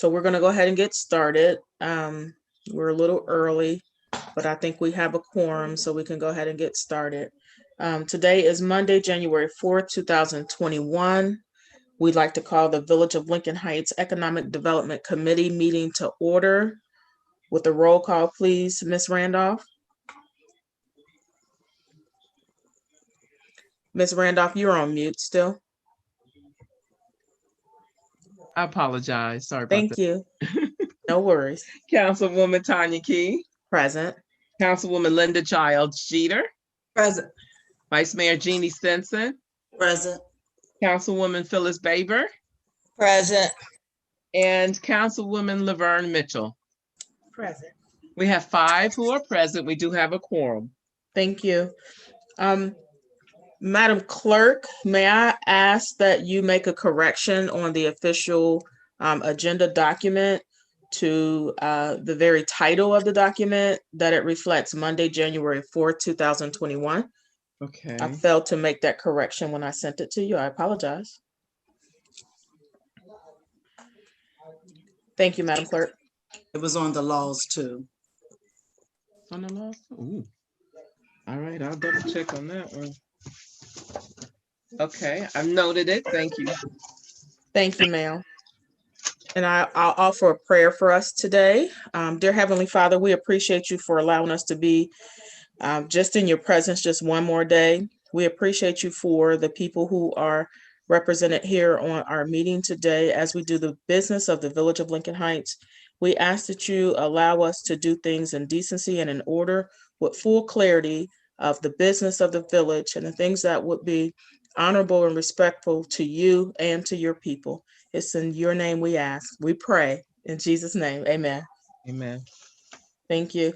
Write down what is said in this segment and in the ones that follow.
So we're going to go ahead and get started. We're a little early, but I think we have a quorum, so we can go ahead and get started. Today is Monday, January 4th, 2021. We'd like to call the Village of Lincoln Heights Economic Development Committee meeting to order. With a roll call, please, Ms. Randolph. Ms. Randolph, you're on mute still. I apologize. Sorry about Thank you. No worries. Councilwoman Tanya Key. Present. Councilwoman Linda Childs Jeter. Present. Vice Mayor Jeannie Stinson. Present. Councilwoman Phyllis Baber. Present. And Councilwoman Laverne Mitchell. Present. We have 5 who are present. We do have a quorum. Thank you. Madam Clerk, may I ask that you make a correction on the official agenda document to the very title of the document, that it reflects Monday, January 4th, 2021. Okay. I failed to make that correction when I sent it to you. I apologize. Thank you, Madam Clerk. It was on the laws too. On the law? Ooh. All right, I'll double check on that one. Okay, I've noted it. Thank you. Thank you, ma'am. And I'll offer a prayer for us today. Dear Heavenly Father, we appreciate you for allowing us to be just in your presence just one more day. We appreciate you for the people who are represented here on our meeting today as we do the business of the Village of Lincoln Heights. We ask that you allow us to do things in decency and in order with full clarity of the business of the village and the things that would be honorable and respectful to you and to your people. It's in your name we ask. We pray in Jesus' name. Amen. Amen. Thank you.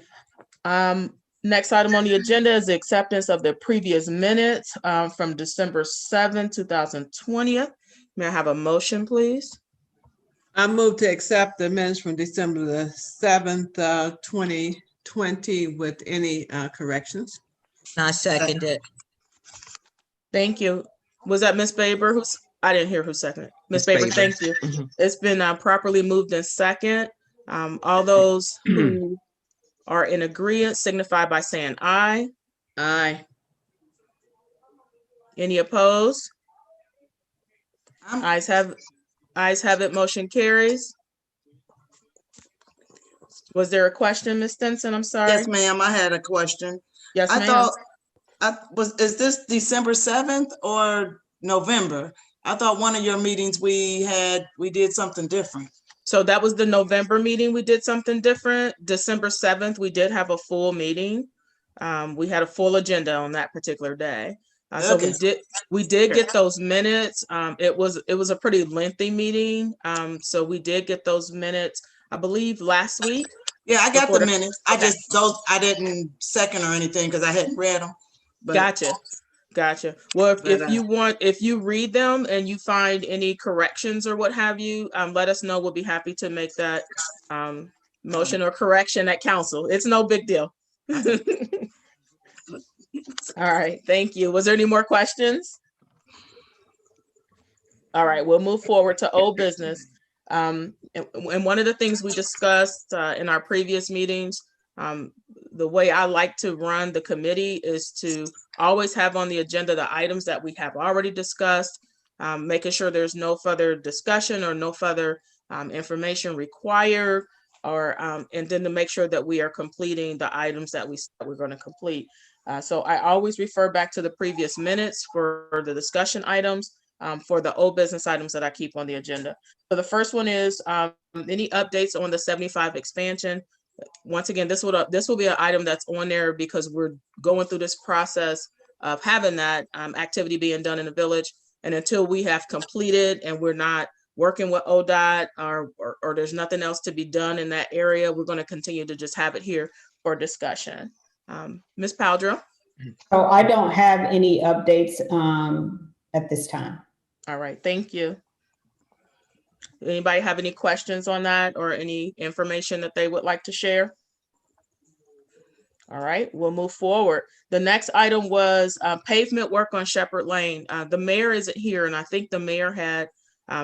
Next item on the agenda is the acceptance of the previous minutes from December 7th, 2020. May I have a motion, please? I move to accept the minutes from December the 7th, 2020 with any corrections. I second it. Thank you. Was that Ms. Baber? I didn't hear who seconded. Ms. Ms. Baber, Baber. thank you. Mhm. It's been properly moved in second. All those who are in agreement signify by saying aye. Aye. Any opposed? Ayes have it, motion carries. Was there a question, Ms. Stinson? I'm sorry. Yes, ma'am. I had a question. Yes, I ma'am. thought, is this December 7th or November? I thought one of your meetings we did something different. So that was the November meeting. We did something different. December 7th, we did have a full meeting. We had a full agenda on that particular day. So Okay. we did get those minutes. It was a pretty lengthy meeting. So we did get those minutes, I believe, last week. Yeah, I got Before the the- minutes. I didn't second or anything because I hadn't read them. Gotcha. Well, But, if you read them and you find any corrections or what have you, let us know. We'll be happy to make that motion or correction at council. It's no big deal. All right, thank you. Was there any more questions? All right, we'll move forward to old business. And one of the things we discussed in our previous meetings, the way I like to run the committee is to always have on the agenda the items that we have already discussed, making sure there's no further discussion or no further information required, or and then to make sure that we are completing the items that we're going to complete. So I always refer back to the previous minutes for the discussion items for the old business items that I keep on the agenda. So the first one is any updates on the 75 expansion. Once again, this will be an item that's on there because we're going through this process of having that activity being done in the village. And until we have completed and we're not working with ODOT or there's nothing else to be done in that area, we're going to continue to just have it here for discussion. Ms. Paldro? So I don't have any updates at this time. All right, thank you. Anybody have any questions on that or any information that they would like to share? All right, we'll move forward. The next item was pavement work on Shepard Lane. The mayor isn't here, and I think the mayor had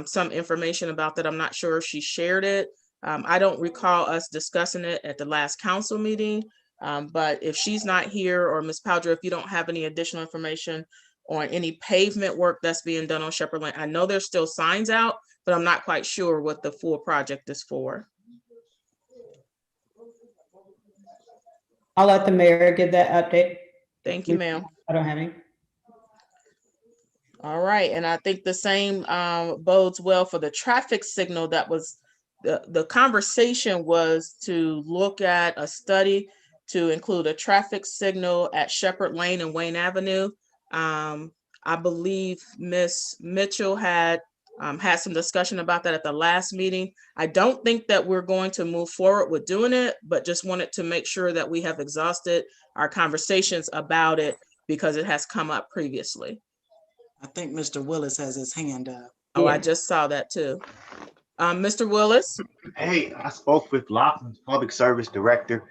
some information about that. I'm not sure if she shared it. I don't recall us discussing it at the last council meeting. But if she's not here, or Ms. Powder, if you don't have any additional information on any pavement work that's being done on Shepard Lane, I know there's still signs out, but I'm not quite sure what the full project is for. I'll let the mayor give that update. Thank you, ma'am. I don't have any. All right, and I think the same bodes well for the traffic signal. That was the conversation was to look at a study to include a traffic signal at Shepard Lane and Wayne Avenue. I believe Ms. Mitchell had some discussion about that at the last meeting. I don't think that we're going to move forward with doing it, but just wanted to make sure that we have exhausted our conversations about it because it has come up previously. I think Mr. Willis has his hand up. Oh, I Yeah. just saw that too. Mr. Willis? Hey, I spoke with Laughlin's public service director.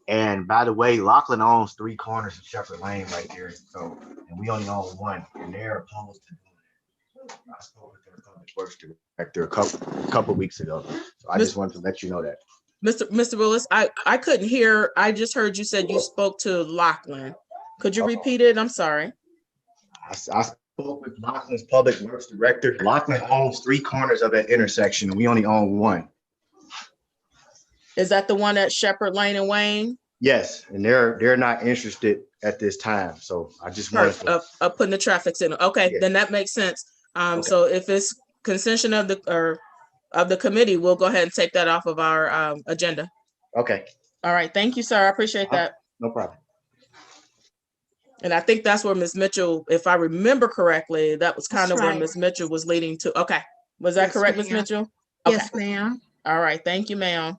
And by the way, Laughlin owns 3 corners of Shepard Lane right there. So, and we only own 1, and they're opposed to doing it. I spoke with their public works director a couple weeks ago. So I just wanted to let you know that. Mr. Willis, I couldn't hear. I just heard you said you spoke to Laughlin. Could you repeat it? I'm sorry. I spoke with Laughlin's public works director. Laughlin owns 3 corners of that intersection, and we only own 1. Is that the one at Shepard Lane and Wayne? Yes, and they're not interested at this time. So I just wanted to. Of putting the traffic signal. Okay, Yeah. then that makes sense. Okay. So if it's consensus of the committee, we'll go ahead and take that off of our agenda. Okay, All right, thank you, sir. I appreciate that. no problem. And I think that's where Ms. Mitchell, if I remember correctly, that was kind of That's where right. Ms. Mitchell was leading to. Okay, was that Yes, correct, Ms. ma'am. Mitchell? Okay. Yes, ma'am. All right, thank you, ma'am.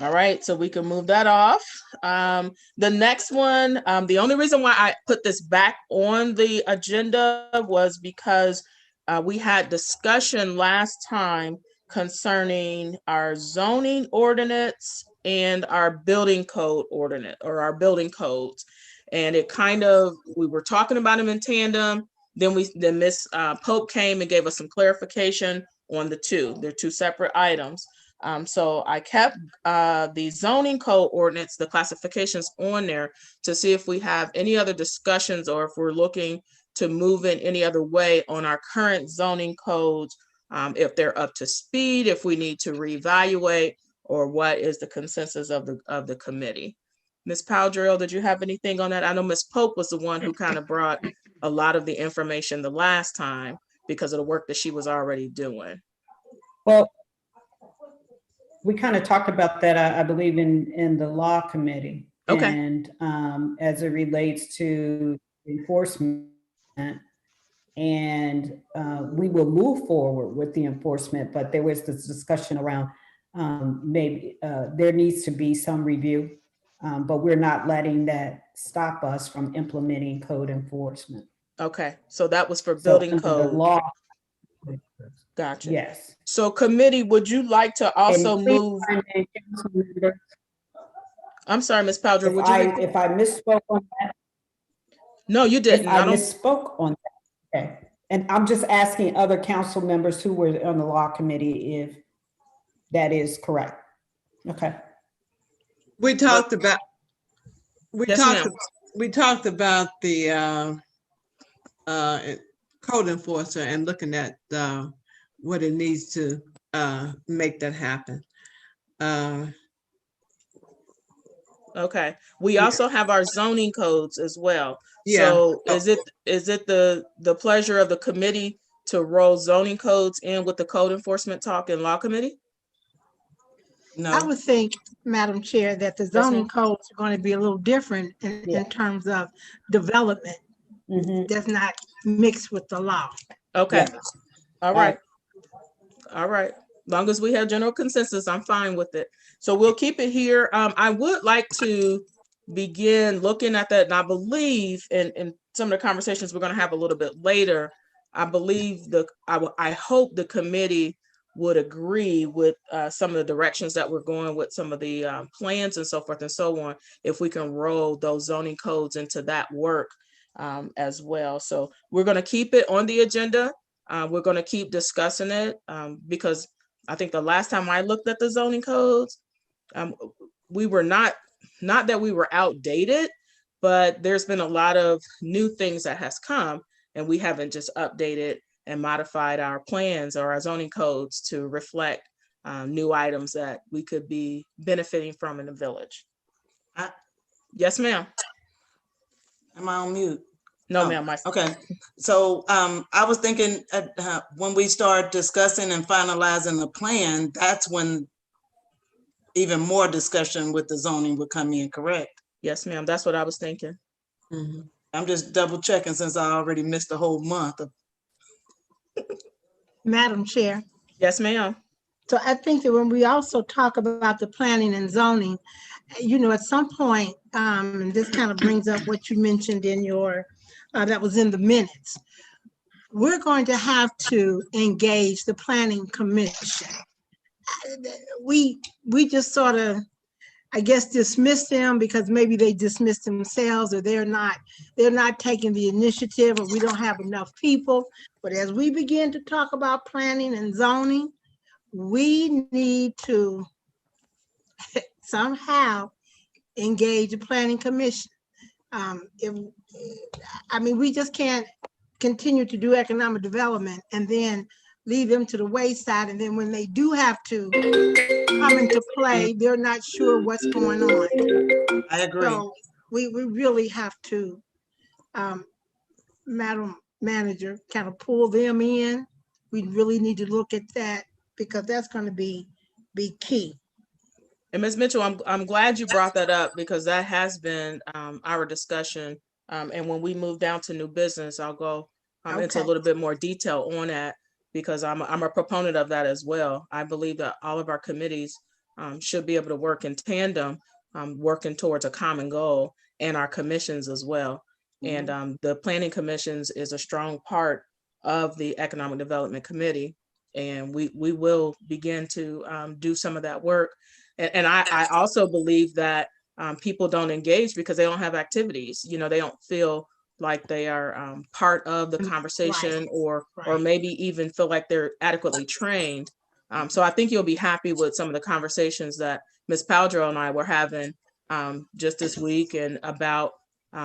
All right, so we can move that off. The next one, the only reason why I put this back on the agenda was because we had discussion last time concerning our zoning ordinance and our building code ordinance, or our building codes. And it kind of, we were talking about them in tandem. Then Ms. Pope came and gave us some clarification on the two. They're 2 separate items. So I kept the zoning code ordinance, the classifications on there to see if we have any other discussions or if we're looking to move in any other way on our current zoning codes, if they're up to speed, if we need to reevaluate, or what is the consensus of the committee. Ms. Powdrill, did you have anything on that? I know Ms. Pope was the one who kind of brought a lot of the information the last time because of the work that she was already doing. Well, we kind of talked about that, I believe, in the law committee. Okay. And as it relates to enforcement, and we will move forward with the enforcement, but there was this discussion around maybe there needs to be some review, but we're not letting that stop us from implementing code enforcement. Okay, so that was for So building under the code. law, Gotcha. yes. So committee, would you like to also And please move? find a council member. I'm sorry, Ms. Powdrill, If would you? if I misspoke on that, No, you if didn't. I I don't, misspoke on that, okay. And I'm just asking other council members who were on the law committee if that is correct. Okay. We talked about, Yes, ma'am. we talked about the code enforcer and looking at what it needs to make that happen. Okay, we also have our zoning codes as well. Yeah. So is it the pleasure of the committee to roll zoning codes in with the code enforcement talk in law committee? I No, would think, Madam Chair, that the ma'am. zoning codes are going to be a little different Yeah. in terms of development. Mhm. That's not mixed with the law. Okay, Yeah. all right. All right, long as we have general consensus, I'm fine with it. So we'll keep it here. I would like to begin looking at that, and I believe in some of the conversations we're gonna have a little bit later, I believe I hope the committee would agree with some of the directions that we're going with, some of the plans and so forth and so on, if we can roll those zoning codes into that work as well. So we're gonna keep it on the agenda. We're going to keep discussing it because I think the last time I looked at the zoning codes, we were not that we were outdated, but there's been a lot of new things that has come, and we haven't just updated and modified our plans or our zoning codes to reflect new items that we could be benefiting from in the village. Yes, ma'am. Am I on mute? No, Oh, ma'am. Okay, so I was thinking when we start discussing and finalizing the plan, that's when even more discussion with the zoning would come in, correct? Yes, ma'am. That's what I was thinking. Mhm. I'm just double checking since I already missed a whole month of. Madam Chair. Yes, ma'am. So I think that when we also talk about the planning and zoning, you know, at some point, and this kind of brings up what you mentioned in your, that was in the minutes. We're going to have to engage the planning commission. We just sort of, I guess, dismiss them because maybe they dismiss themselves, or they're not taking the initiative, or we don't have enough people. But as we begin to talk about planning and zoning, we need to somehow engage the planning commission. We just can't continue to do economic development and then leave them to the wayside. And then when they do have to come into play, they're not sure what's going on. I agree. So we really have to, Madam Manager, kind of pull them in. We really need to look at that because that's going to be key. And Ms. Mitchell, I'm glad you brought that up because that has been our discussion. And when we move down to new business, I'll go into a little bit more detail on that because I'm a proponent of that as well. I believe that all of our committees should be able to work in tandem, working towards a common goal, and our commissions as well. Mhm. And the planning commissions is a strong part of the Economic Development Committee. And we will begin to do some of that work. And I also believe that people don't engage because they don't have activities. You know, they don't feel like they are part of the conversation, or maybe even feel like they're adequately trained. So I think you'll be happy with some of the conversations that Ms. Paldro and I were having just this week, and about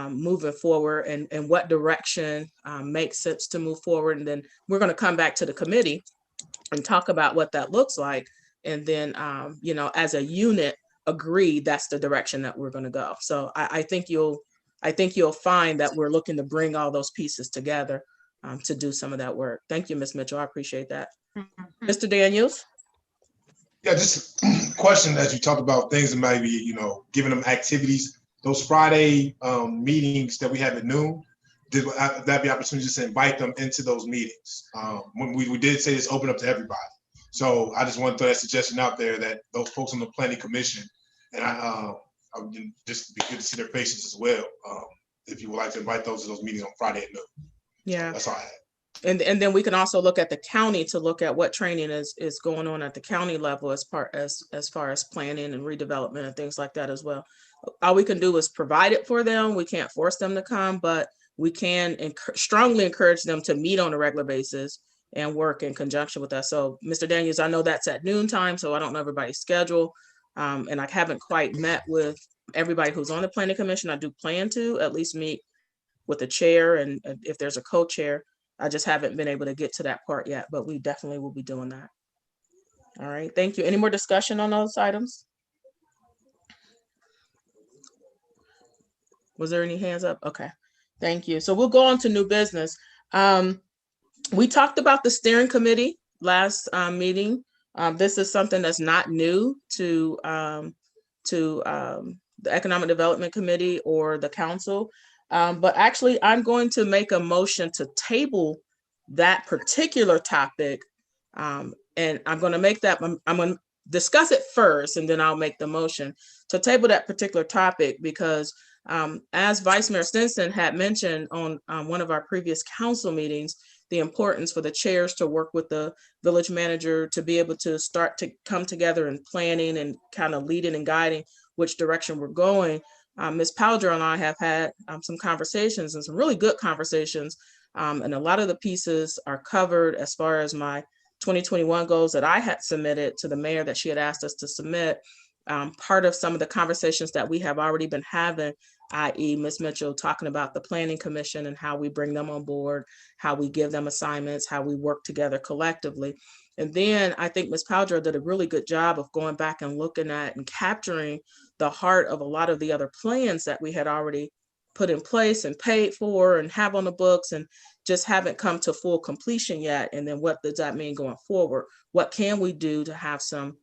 moving forward and what direction makes sense to move forward. And then we're going to come back to the committee and talk about what that looks like. And then, as a unit, agree that's the direction that we're going to go. So I think you'll find that we're looking to bring all those pieces together to do some of that work. Thank you, Ms. Mitchell. I appreciate that. Mr. Daniels? Yeah, just a question as you talked about things that maybe, giving them activities, those Friday meetings that we have at noon, that be opportunities to invite them into those meetings? When we did say it's open up to everybody. So I just want to throw that suggestion out there that those folks on the planning commission, and I would just be good to see their faces as well. If you would like to invite those to those meetings on Friday at noon. Yeah. So that's all I had. And then we can also look at the county to look at what training is going on at the county level as far as planning and redevelopment and things like that as well. All we can do is provide it for them. We can't force them to come, but we can strongly encourage them to meet on a regular basis and work in conjunction with us. So Mr. Daniels, I know that's at noon time, so I don't know everybody's schedule. And I haven't quite met with everybody who's on the planning commission. I do plan to at least meet with the chair, and if there's a co-chair. I just haven't been able to get to that part yet, but we definitely will be doing that. All right, thank you. Any more discussion on those items? Was there any hands up? Okay, thank you. So we'll go on to new business. We talked about the steering committee last meeting. This is something that's not new to the Economic Development Committee or the council. But actually, I'm going to make a motion to table that particular topic. And I'm going to make that, I'm going to discuss it first, and then I'll make the motion to table that particular topic because as Vice Mayor Stinson had mentioned on one of our previous council meetings, the importance for the chairs to work with the village manager to be able to start to come together in planning and kind of leading and guiding which direction we're going. Ms. Paldro and I have had some conversations, and some really good conversations And a lot of the pieces are covered as far as my 2021 goals that I had submitted to the mayor that she had asked us to submit. Part of some of the conversations that we have already been having, i.e. Ms. Mitchell talking about the Planning Commission and how we bring them on board, how we give them assignments, how we work together collectively. And then I think Ms. Powdrill did a really good job of going back and looking at and capturing the heart of a lot of the other plans that we had already put in place and paid for and have on the books and just haven't come to full completion yet. And then what does that mean going forward? What can we do to have some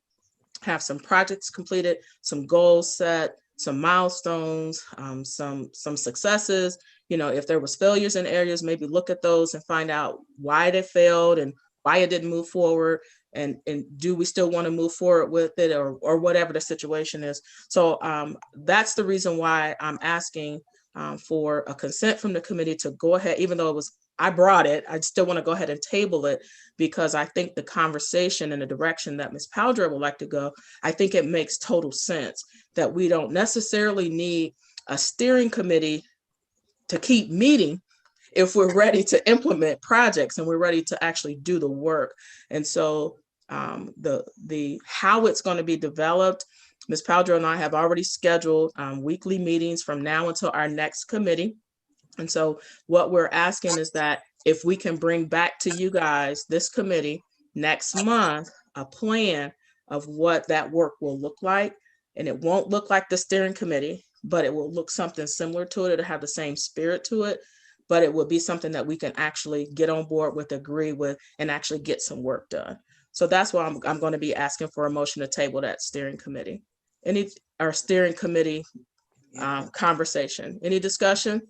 projects completed, some goals set, some milestones, some successes. You know, if there was failures in areas, maybe look at those and find out why they failed and why it didn't move forward. And do we still want to move forward with it, or whatever the situation is. So that's the reason why I'm asking for a consent from the committee to go ahead, even though I brought it, I still want to go ahead and table it, because I think the conversation and the direction that Ms. Powdrill would like to go, I think it makes total sense that we don't necessarily need a steering committee to keep meeting if we're ready to implement projects and we're ready to actually do the work. And so the how it's going to be developed, Ms. Powdrill and I have already scheduled weekly meetings from now until our next committee. And so what we're asking is that if we can bring back to you guys, this committee, next month, a plan of what that work will look like. And it won't look like the steering committee, but it will look something similar to it. It'll have the same spirit to it, but it will be something that we can actually get on board with, agree with, and actually get some work done. So that's why I'm going to be asking for a motion to table that steering committee. Our steering committee conversation. Any discussion?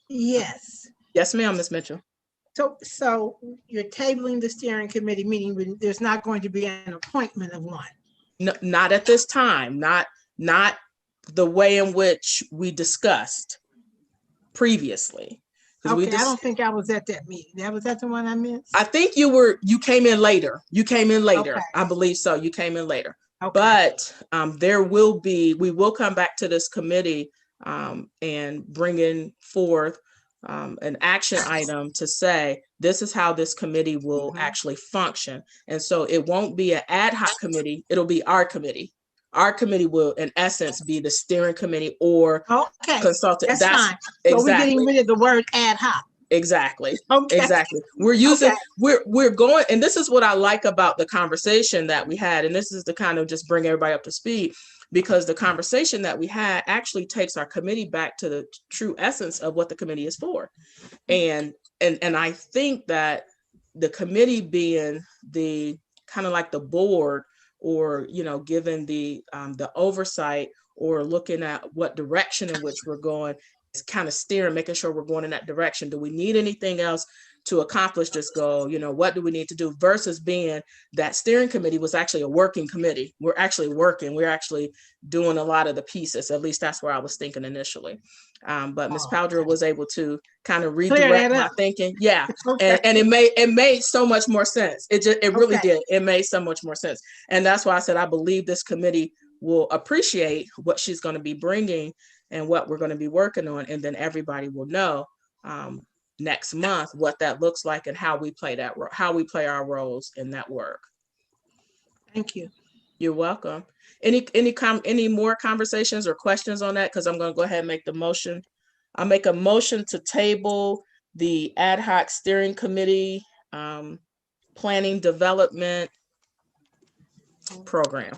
Yes. Yes, ma'am, Ms. Mitchell. So you're tabling the steering committee meeting, but there's not going to be an appointment of one. No, not at this time, not the way in which we discussed previously. Okay, I don't think I was at that meeting. Was that the one I missed? I think you came in later. Okay. I believe so. You came in later. Okay. But we will come back to this committee and bring in forth an action item to say, this is how this committee will actually function. And so it won't be an ad hoc committee, it'll be our committee. Our committee will, in essence, be the steering committee or consultant. That's fine. So we're getting rid of the word ad hoc. Exactly. Okay. Exactly. We're using, we're going, and this is what I like about the conversation that we had. And this is to kind of just bring everybody up to speed, because the conversation that we had actually takes our committee back to the true essence of what the committee is for. And I think that the committee being the kind of like the board, or, you know, given the oversight or looking at what direction in which we're going, is kind of steering, making sure we're going in that direction. Do we need anything else to accomplish this goal? You know, what do we need to do? Versus being that steering committee was actually a working committee. We're actually working. We're actually doing a lot of the pieces. At least that's where I was thinking initially. But Ms. Powdrill was able to kind of redirect my thinking. Yeah. And it made so much more sense. It really did. It made so much more sense. And that's why I said, I believe this committee will appreciate what she's going to be bringing and what we're going to be working on. And then everybody will know next month what that looks like and how we play our roles in that work. Thank you. You're welcome. Any more conversations or questions on that? Because I'm going to go ahead and make the motion. I'll make a motion to table the ad hoc steering committee planning development program.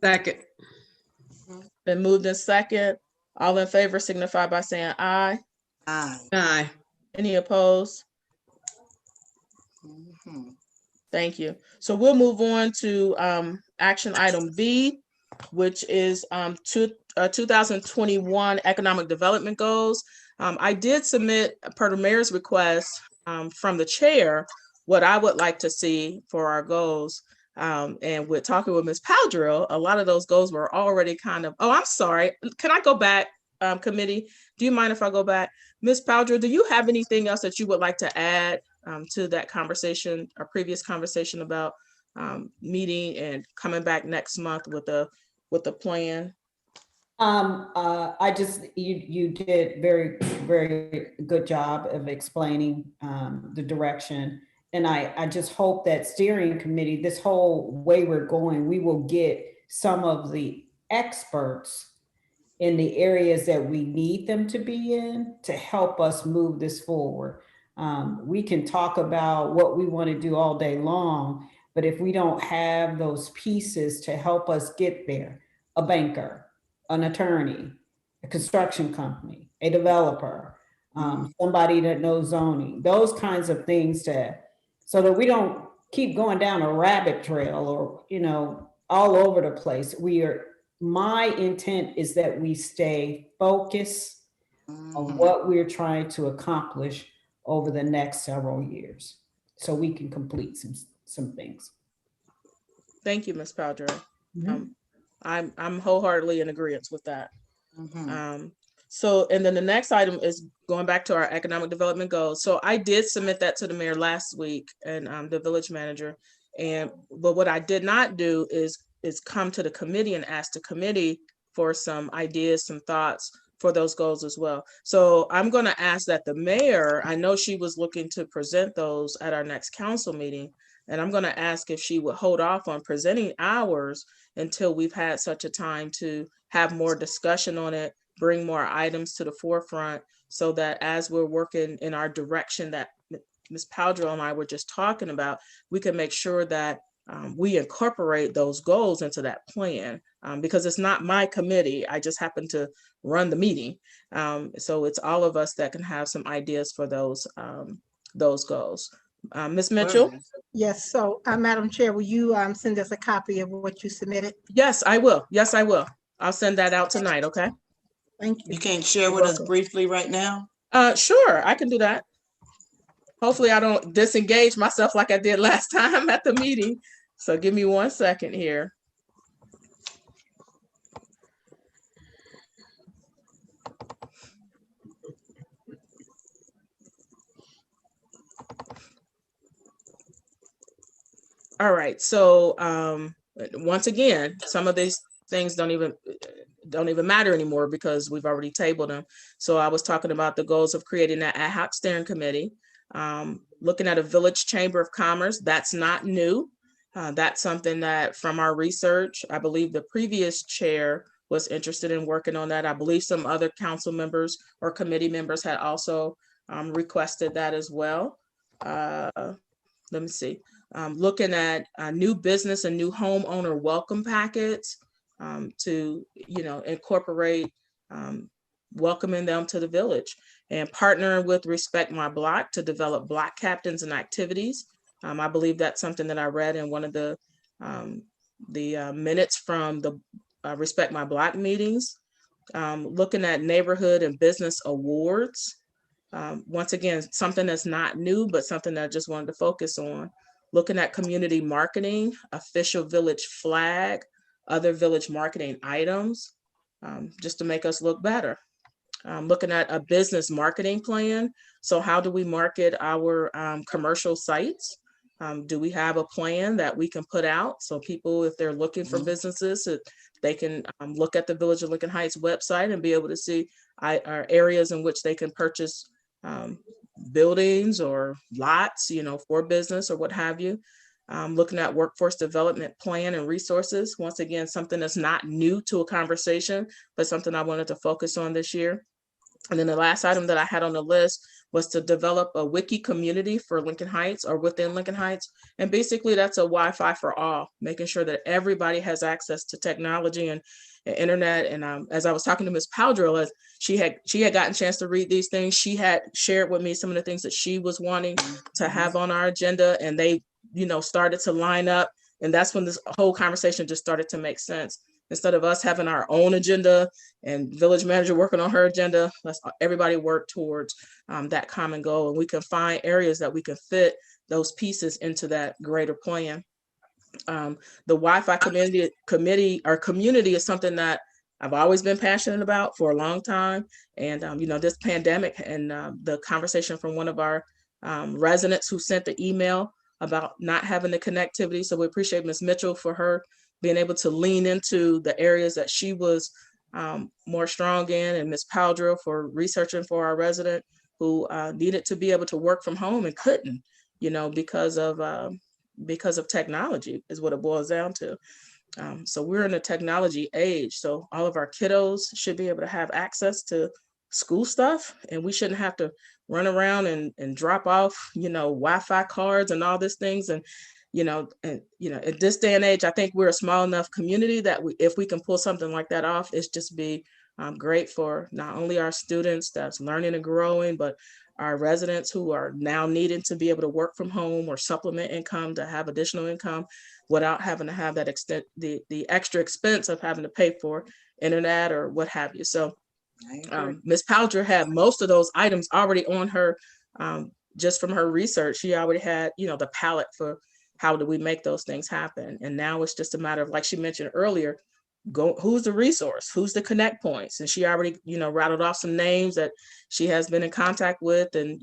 Second. Been moved in second. All in favor signify by saying aye. Aye. Aye. Any opposed? Thank you. So we'll move on to action item B, which is 2021 economic development goals. I did submit, per the mayor's request from the chair, what I would like to see for our goals. And with talking with Ms. Powdrill, a lot of those goals were already kind of, oh, I'm sorry. Can I go back, committee? Do you mind if I go back? Ms. Powdrill, do you have anything else that you would like to add to that conversation, our previous conversation about meeting and coming back next month with a plan? You did very good job of explaining the direction. And I just hope that steering committee, this whole way we're going, we will get some of the experts in the areas that we need them to be in to help us move this forward. We can talk about what we want to do all day long, but if we don't have those pieces to help us get there, a banker, an attorney, a construction company, a developer, somebody that knows zoning, those kinds of things so that we don't keep going down a rabbit trail or, all over the place. My intent is that we stay focused on what we're trying to accomplish over the next several years so we can complete some things. Thank you, Ms. Powdra. I'm wholeheartedly in agreement with that. So, and then the next item is going back to our economic development goals. So I did submit that to the mayor last week and the village manager. But what I did not do is come to the committee and ask the committee for some ideas, some thoughts for those goals as well. So I'm going to ask that the mayor, I know she was looking to present those at our next council meeting, and I'm going to ask if she would hold off on presenting ours until we've had such a time to have more discussion on it, bring more items to the forefront, so that as we're working in our direction that Ms. Powdra and I were just talking about, we can make sure that we incorporate those goals into that plan, because it's not my committee. I just happen to run the meeting. So it's all of us that can have some ideas for those goals. Ms. Mitchell? Yes, so Madam Chair, will you send us a copy of what you submitted? Yes, I will. Yes, I will. I'll send that out tonight, okay? Thank you. You can't share with us briefly right now? Sure, I can do that. Hopefully I don't disengage myself like I did last time at the meeting. So give me 1 second here. All right, so once again, some of these things don't even matter anymore because we've already tabled them. So I was talking about the goals of creating that ad hoc steering committee, looking at a village chamber of commerce. That's not new. That's something that from our research, I believe the previous chair was interested in working on that. I believe some other council members or committee members had also requested that as well. Let me see. Looking at new business and new homeowner welcome packets to, incorporate welcoming them to the village, and partnering with Respect My Block to develop block captains and activities. I believe that's something that I read in one of the minutes from the Respect My Block meetings. Looking at neighborhood and business awards. Once again, something that's not new, but something that I just wanted to focus on. Looking at community marketing, official village flag, other village marketing items, just to make us look better. Looking at a business marketing plan. So how do we market our commercial sites? Do we have a plan that we can put out so people, if they're looking for businesses, they can look at the Village of Lincoln Heights website and be able to see our areas in which they can purchase buildings or lots, for business or what have you. Looking at workforce development plan and resources. Once again, something that's not new to a conversation, but something I wanted to focus on this year. And then the last item that I had on the list was to develop a wiki community for Lincoln Heights or within Lincoln Heights. And basically that's a Wi-Fi for all, making sure that everybody has access to technology and internet. And as I was talking to Ms. Powdra, she had gotten a chance to read these things. She had shared with me some of the things that she was wanting to have on our agenda, and they, started to line up. And that's when this whole conversation just started to make sense. Instead of us having our own agenda and village manager working on her agenda, let's everybody work towards that common goal, and we can find areas that we can fit those pieces into that greater plan. The Wi-Fi community is something that I've always been passionate about for a long time. And, this pandemic and the conversation from one of our residents who sent the email about not having the connectivity. So we appreciate Ms. Mitchell for her being able to lean into the areas that she was more strong in, and Ms. Powdrill for researching for our resident who needed to be able to work from home and couldn't, because of technology is what it boils down to. So we're in a technology age. So all of our kiddos should be able to have access to school stuff, and we shouldn't have to run around and drop off, Wi-Fi cards and all these things. And, at this day and age, I think we're a small enough community that if we can pull something like that off, it's just be great for not only our students that's learning and growing, but our residents who are now needing to be able to work from home or supplement income to have additional income without having to have that the extra expense of having to pay for internet or what have you. So Ms. Powdrill had most of those items already on her, just from her research. She already had, the palette for how do we make those things happen. And now it's just a matter of, like she mentioned earlier, who's the resource, who's the connect points. And she already, rattled off some names that she has been in contact with. And,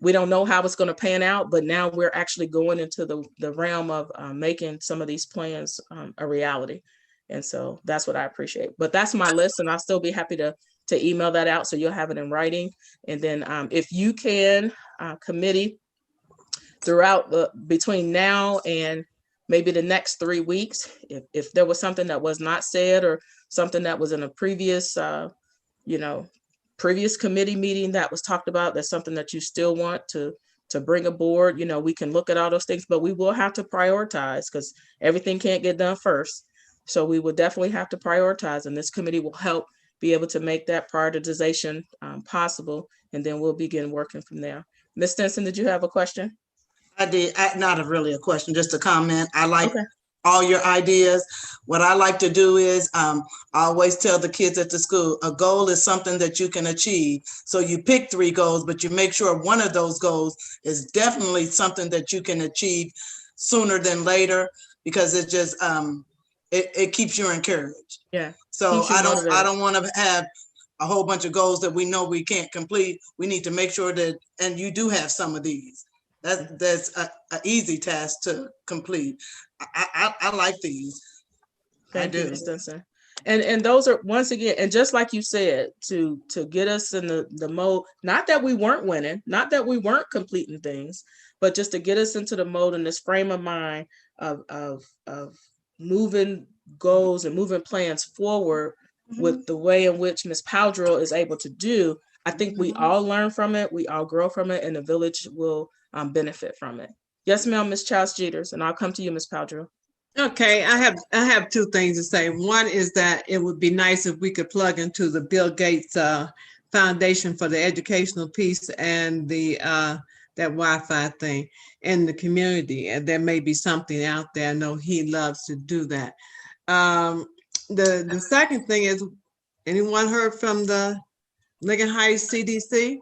we don't know how it's going to pan out, but now we're actually going into the realm of making some of these plans a reality. And so that's what I appreciate. But that's my list, and I'll still be happy to email that out so you'll have it in writing. And then if you can, committee, throughout between now and maybe the next 3 weeks, if there was something that was not said or something that was in a previous, previous committee meeting that was talked about, that's something that you still want to bring aboard, we can look at all those things, but we will have to prioritize because everything can't get done first. So we will definitely have to prioritize, and this committee will help be able to make that prioritization possible, and then we'll begin working from there. Ms. Stinson, did you have a question? I did, not really a question, just a comment. I like all your ideas. What I like to do is, I always tell the kids at the school, a goal is something that you can achieve. So you pick 3 goals, but you make sure one of those goals is definitely something that you can achieve sooner than later, because it just, it keeps you encouraged. Yeah. So I don't want to have a whole bunch of goals that we know we can't complete. We need to make sure that, and you do have some of these. That's an easy task to complete. I like these. Thank you, Ms. Stinson. And those are, once again, and just like you said, to get us in the mode, not that we weren't winning, not that we weren't completing things, but just to get us into the mode and this frame of mind of moving goals and moving plans forward with the way in which Ms. Powdrill is able to do. I think we all learn from it, we all grow from it, and the village will benefit from it. Yes, ma'am, Ms. Childs-Jeters, and I'll come to you, Ms. Powdrill. Okay, I have 2 things to say. One is that it would be nice if we could plug into the Bill Gates Foundation for the educational piece and the that Wi-Fi thing in the community. And there may be something out there. I know he loves to do that. The second thing is, anyone heard from the Lincoln Heights CDC?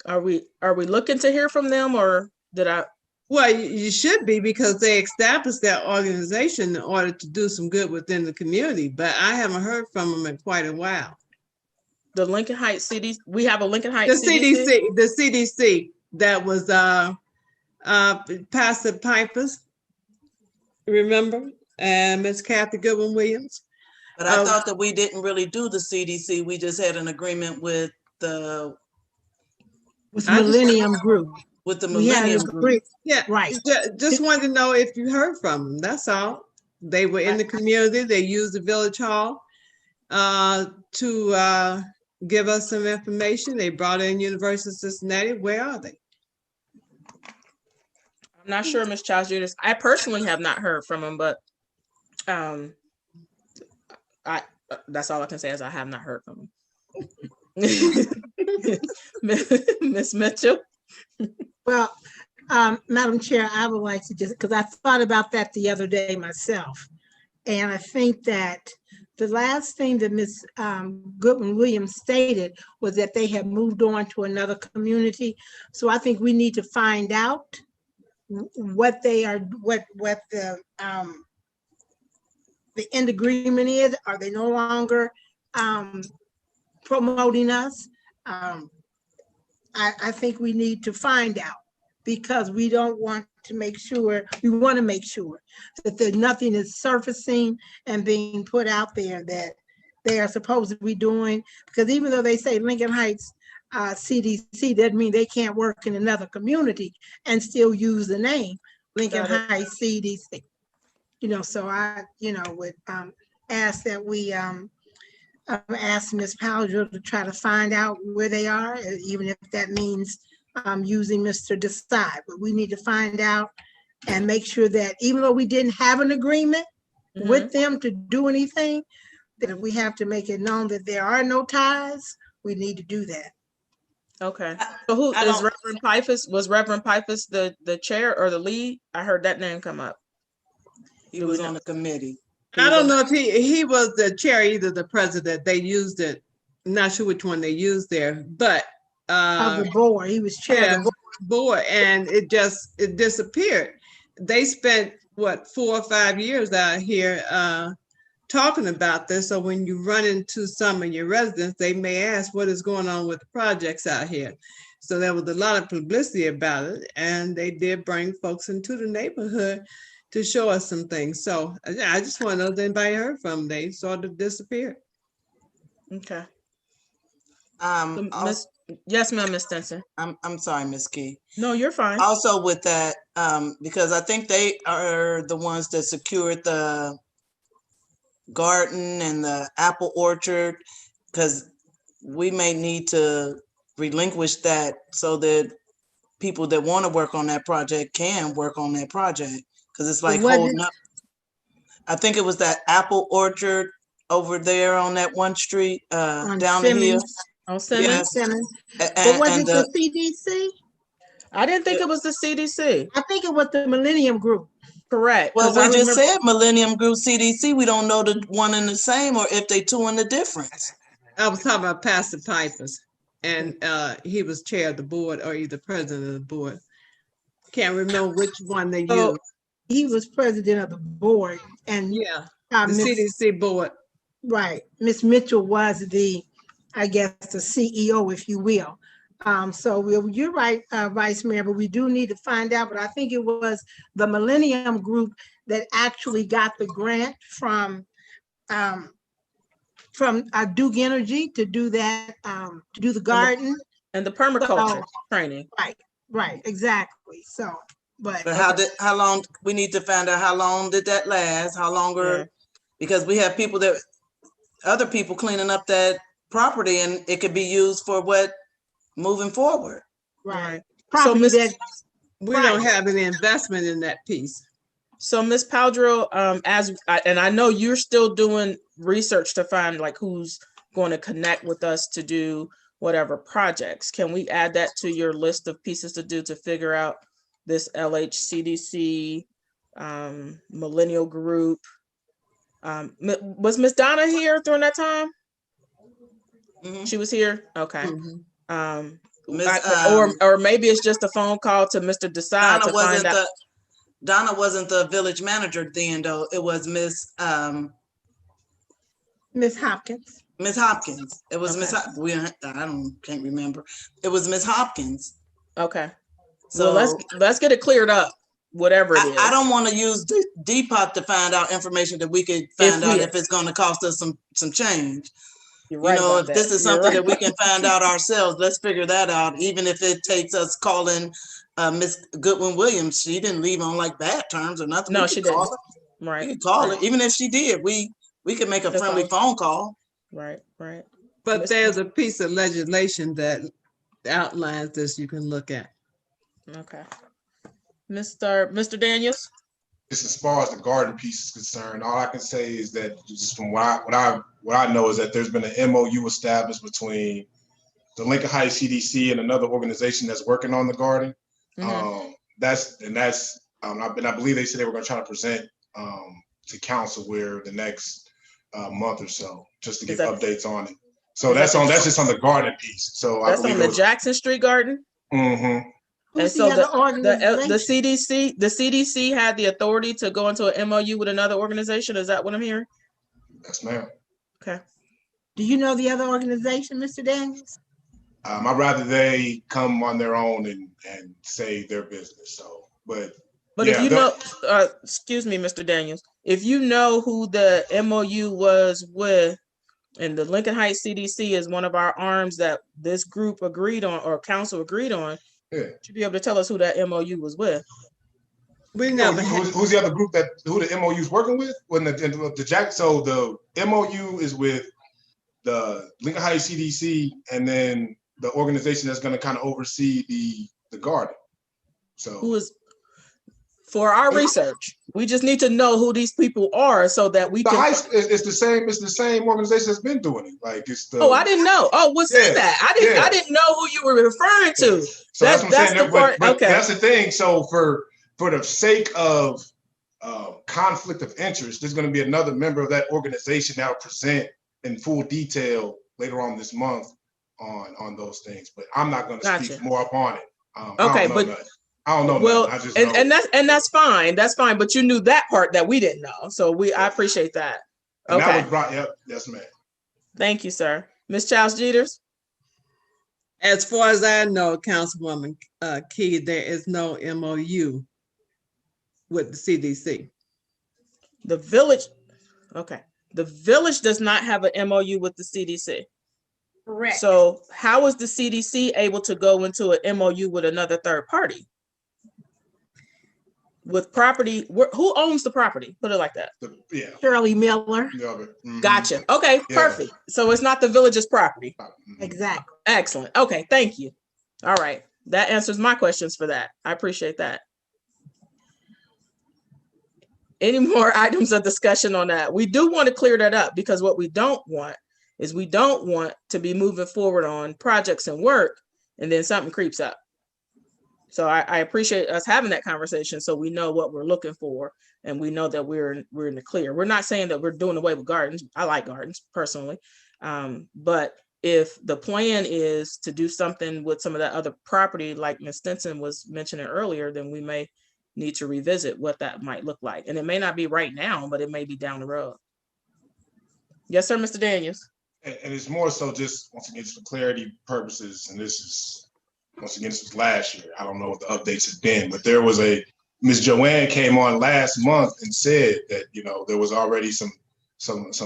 Are we looking to hear from them, or did I? Well, you should be, because they established that organization in order to do some good within the community, but I haven't heard from them in quite a while. The Lincoln Heights CDC, we have a Lincoln Heights CDC? The CDC that was Pastor Pipers, remember? And Miss Kathy Goodwin Williams. But I thought that we didn't really do the CDC. We just had an agreement with the Millennium Group. With the Millennium Group. Yeah, right. Just wanted to know if you heard from them. That's all. They were in the community. They used the village hall to give us some information. They brought in University of Cincinnati. Where are they? I'm not sure, Ms. Childs-Jeters. I personally have not heard from them, but that's all I can say is I have not heard from them. Ms. Mitchell. Well, Madam Chair, I would like to just, because I thought about that the other day myself. And I think that the last thing that Ms. Goodwin Williams stated was that they have moved on to another community. So I think we need to find out what they are, what the end agreement is. Are they no longer promoting us? I think we need to find out, because we don't want to make sure, we want to make sure that there's nothing is surfacing and being put out there that they are supposed to be doing. Because even though they say Lincoln Heights CDC, that means they can't work in another community and still use the name Lincoln Heights CDC. You know, so I, you know, would ask that we ask Ms. Powell to try to find out where they are, even if that means using Mr. Decide. But we need to find out and make sure that even though we didn't have an agreement with them to do anything, that if we have to make it known that there are no ties, we need to do that. Okay. So who is Reverend Pifus? Was Reverend Pifus the chair or the lead? I heard that name come up. He was on the committee. I don't know if he was the chair, either the president. They used it. I'm not sure which one they used there, but Of the board, he was chair of the board, and it disappeared. They spent what 4 or 5 years out here talking about this. So when you run into some of your residents, they may ask what is going on with the projects out here. So there was a lot of publicity about it, and they did bring folks into the neighborhood to show us some things. So I just want to know if anybody heard from them. They sort of disappeared. Okay. Yes, ma'am, Ms. Stinson. I'm sorry, Ms. Key. No, you're fine. Also with that, because I think they are the ones that secured the garden and the apple orchard, because we may need to relinquish that so that people that want to work on that project can work on that project, because it's like holding up. I think it was that apple orchard over there on that one street down the hill. On Simmons. But was it the CDC? I didn't think it was the CDC. I think it was the Millennium Group. Correct. Well, we just said Millennium Group CDC. We don't know the one and the same, or if they two in the difference. I was talking about Pastor Pipers, and he was chair of the board or either president of the board. Can't remember which one they used. He was president of the board, and the CDC board. Right. Miss Mitchell was the, I guess, the CEO, if you will. So you're right, Vice Mayor, but we do need to find out. But I think it was the Millennium Group that actually got the grant from Duke Energy to do that, to do the garden and the permaculture training. Right, exactly. So, but how long? We need to find out how long did that last? How longer? Because we have other people cleaning up that property, and it could be used for what moving forward. Right. So we don't have any investment in that piece. So Ms. Powdrill, and I know you're still doing research to find like who's going to connect with us to do whatever projects. Can we add that to your list of pieces to do to figure out this LHCDC, Millennial Group? Was Miss Donna here during that time? She was here. Okay. Or maybe it's just a phone call to Mr. Decide to find out. Donna wasn't the village manager then, though. It was Miss Hopkins. Miss Hopkins. It was Miss. Can't remember. It was Miss Hopkins. Okay. So let's get it cleared up. Whatever it is. I don't want to use Depop to find out information that we could find out if it's going to cost us some change. Right, if this is something that we can find out ourselves, let's figure that out. Even if it takes us calling Miss Goodwin Williams, she didn't leave on like bad terms or nothing. No, she didn't. Right. We could call her. Even if she did, we could make a friendly phone call. Right. But there's a piece of legislation that outlines this you can look at. Okay. Mr. Daniels? Just as far as the garden piece is concerned, all I can say is that just from what I know is that there's been an MOU established between the Lincoln Heights CDC and another organization that's working on the garden. I believe they said they were going to try to present to council the next month or so, just to give updates on it. So that's just on the garden piece. So that's on the Jackson Street Garden. Mm-hmm. And so the CDC had the authority to go into an MOU with another organization. Is that what I'm hearing? Yes, ma'am. Okay. Do you know the other organization, Mr. Daniels? I'd rather they come on their own and say their business. So, but But if Yeah, you know, excuse me, Mr. Daniels, if you know who the MOU was with, and the Lincoln Heights CDC is one of our arms that this group agreed on or council agreed on, Yeah. should be able to tell us who that MOU was with. We never had, Who's the other group who the MOU is working with? When the Jack, so the MOU is with the Lincoln Heights CDC, and then the organization that's going to kind of oversee the garden. So Who is for our research? We just need to know who these people are so that we the can. it's the same organization that's been doing it. Like it's the. Oh, I didn't know. Oh, well, say that. I didn't know who you were referring to. So that's what I'm saying. The part. But Okay. that's the thing. So for the sake of conflict of interest, there's going to be another member of that organization that will present in full detail later on this month on those things. But I'm not going to speak more up on it. Okay, I don't know. Well, I just and that's fine. That's fine. But you knew that part that we didn't know. So I appreciate that. Okay. That was brought. Yep. Yes, ma'am. Thank you, sir. Ms. Childs Jeters. as far as I know, Councilwoman Key, there is no MOU with the CDC. The village, okay. The village does not have an MOU with the CDC. Correct. So how is the CDC able to go into an MOU with another third party? With property, who owns the property? Put it like that. Yeah. Shirley Miller. Gotcha. Okay, perfect. So it's not the village's property. Exactly. Excellent. Okay, thank you. All right. That answers my questions for that. I appreciate that. Any more items of discussion on that? We do want to clear that up because what we don't want is we don't want to be moving forward on projects and work and then something creeps up. So I appreciate us having that conversation so we know what we're looking for and we know that we're in the clear. We're not saying that we're doing away with gardens. I like gardens personally. But if the plan is to do something with some of that other property, like Ms. Stinson was mentioning earlier, then we may need to revisit what that might look like. And it may not be right now, but it may be down the road. Yes, sir, Mr. Daniels. And it's more so just, once again, for clarity purposes, and this is, once again, this was last year. I don't know what the updates have been, but there was Ms. Joanne came on last month and said that, there was already some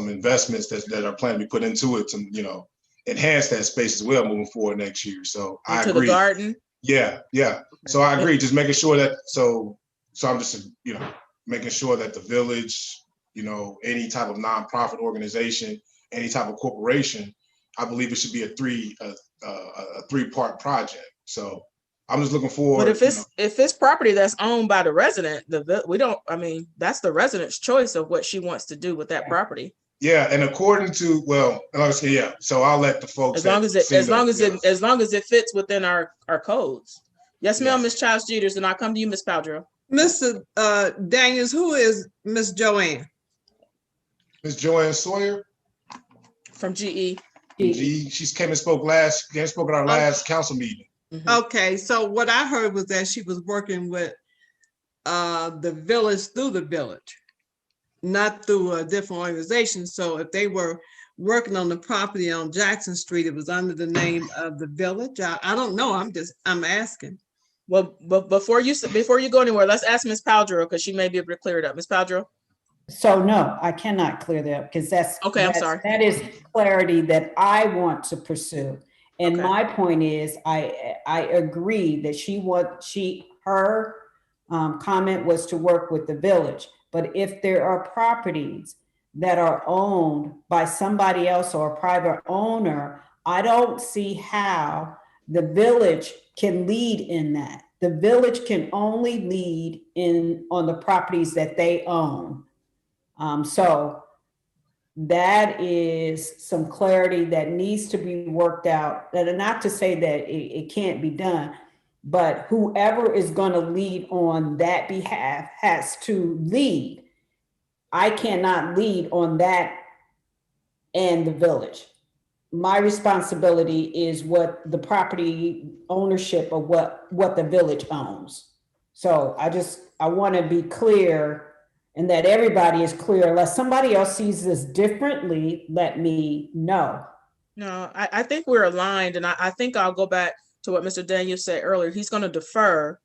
investments that are planned to be put into it to, enhance that space as well moving forward next year. So I agree. To the garden? Yeah. So I agree, just making sure that, so I'm just, making sure that the village, any type of nonprofit organization, any type of corporation, I believe it should be a three-part project. So I'm just looking for. But if it's property that's owned by the resident, that's the resident's choice of what she wants to do with that property. Yeah, and according to yeah. So I'll let the folks. As long as it fits within our codes. Yes, ma'am, Ms. Childs Jeters, and I'll come to you, Ms. Paldrew. Mr. Daniels, who is Ms. Joanne? Ms. Joanne Sawyer from GE. She came and spoke at our last council meeting. Mm-hmm. Okay, so what I heard was that she was working with the village through the village, not through a different organization. So if they were working on the property on Jackson Street, it was under the name of the village. I don't know. I'm asking. Well, but before you go anywhere, let's ask Ms. Paldrew because she may be able to clear it up. Ms. Paldrew. So no, I cannot clear that up because I'm sorry. That is clarity that I want to pursue. And my point is, I agree that her comment was to work with the village. But if there are properties that are owned by somebody else or a private owner, I don't see how the village can lead in that. The village can only lead on the properties that they own. So that is some clarity that needs to be worked out. Not to say that it can't be done, but whoever is going to lead on that behalf has to lead. I cannot lead on that and the village. My responsibility is what the property ownership of what the village owns. So I want to be clear and that everybody is clear. Unless somebody else sees this differently, let me know. No, I think we're aligned. And I think I'll go back to what Mr. Daniels said earlier. He's going to defer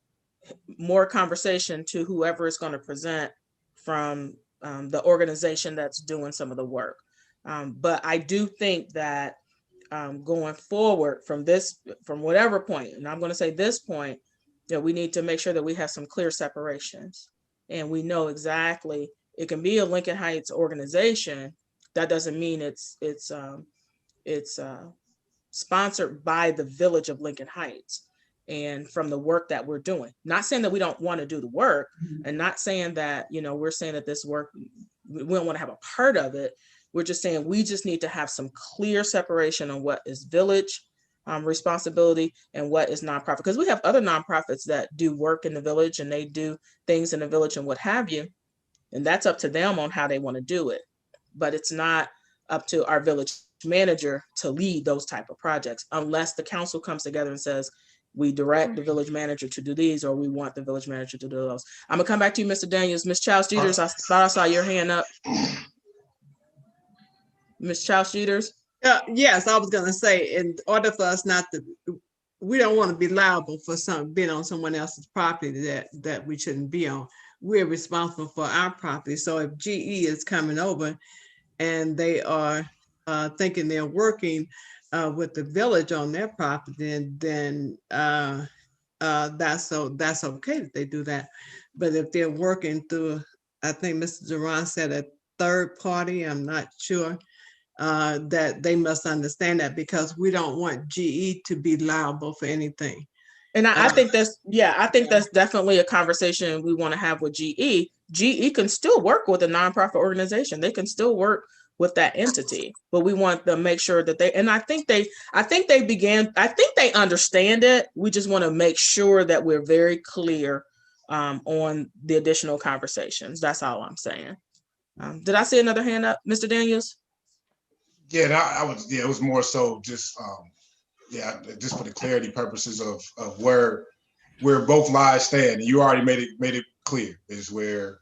more conversation to whoever is going to present from the organization that's doing some of the work. But I do think that going forward from whatever point, and I'm going to say this point, that we need to make sure that we have some clear separations, and we know exactly it can be a Lincoln Heights organization. That doesn't mean it's sponsored by the Village of Lincoln Heights. And from the work that we're doing, not saying that we don't want to do the work, and not saying that, we're saying that this work, we don't want to have a part of it. We're just saying we just need to have some clear separation on what is village responsibility and what is nonprofit. Because we have other nonprofits that do work in the village and they do things in the village and what have you. And that's up to them on how they want to do it. But it's not up to our village manager to lead those type of projects unless the council comes together and says, we direct the village manager to do these, or we want the village manager to do those. I'm gonna come back to you, Mr. Daniels. Ms. Childs-Jeters, I thought I saw your hand up. Ms. Childs-Jeters? Yes, I was gonna say, in order for us not to, we don't want to be liable for being on someone else's property that we shouldn't be on. We're responsible for our property. So if GE is coming over and they are thinking they're working with the village on their property, then that's okay that they do that. But if they're working through, I think Mr. Duran said a third party, I'm not sure, that they must understand that, because we don't want GE to be liable for anything. And I think that's definitely a conversation we want to have with GE. GE can still work with a nonprofit organization. They can still work with that entity, but we want to make sure that I think they understand it. We just want to make sure that we're very clear on the additional conversations. That's all I'm saying. Did I see another hand up, Mr. Daniels? Yeah, it was more so just, just for the clarity purposes of where both lies stand. And you already made it clear is where,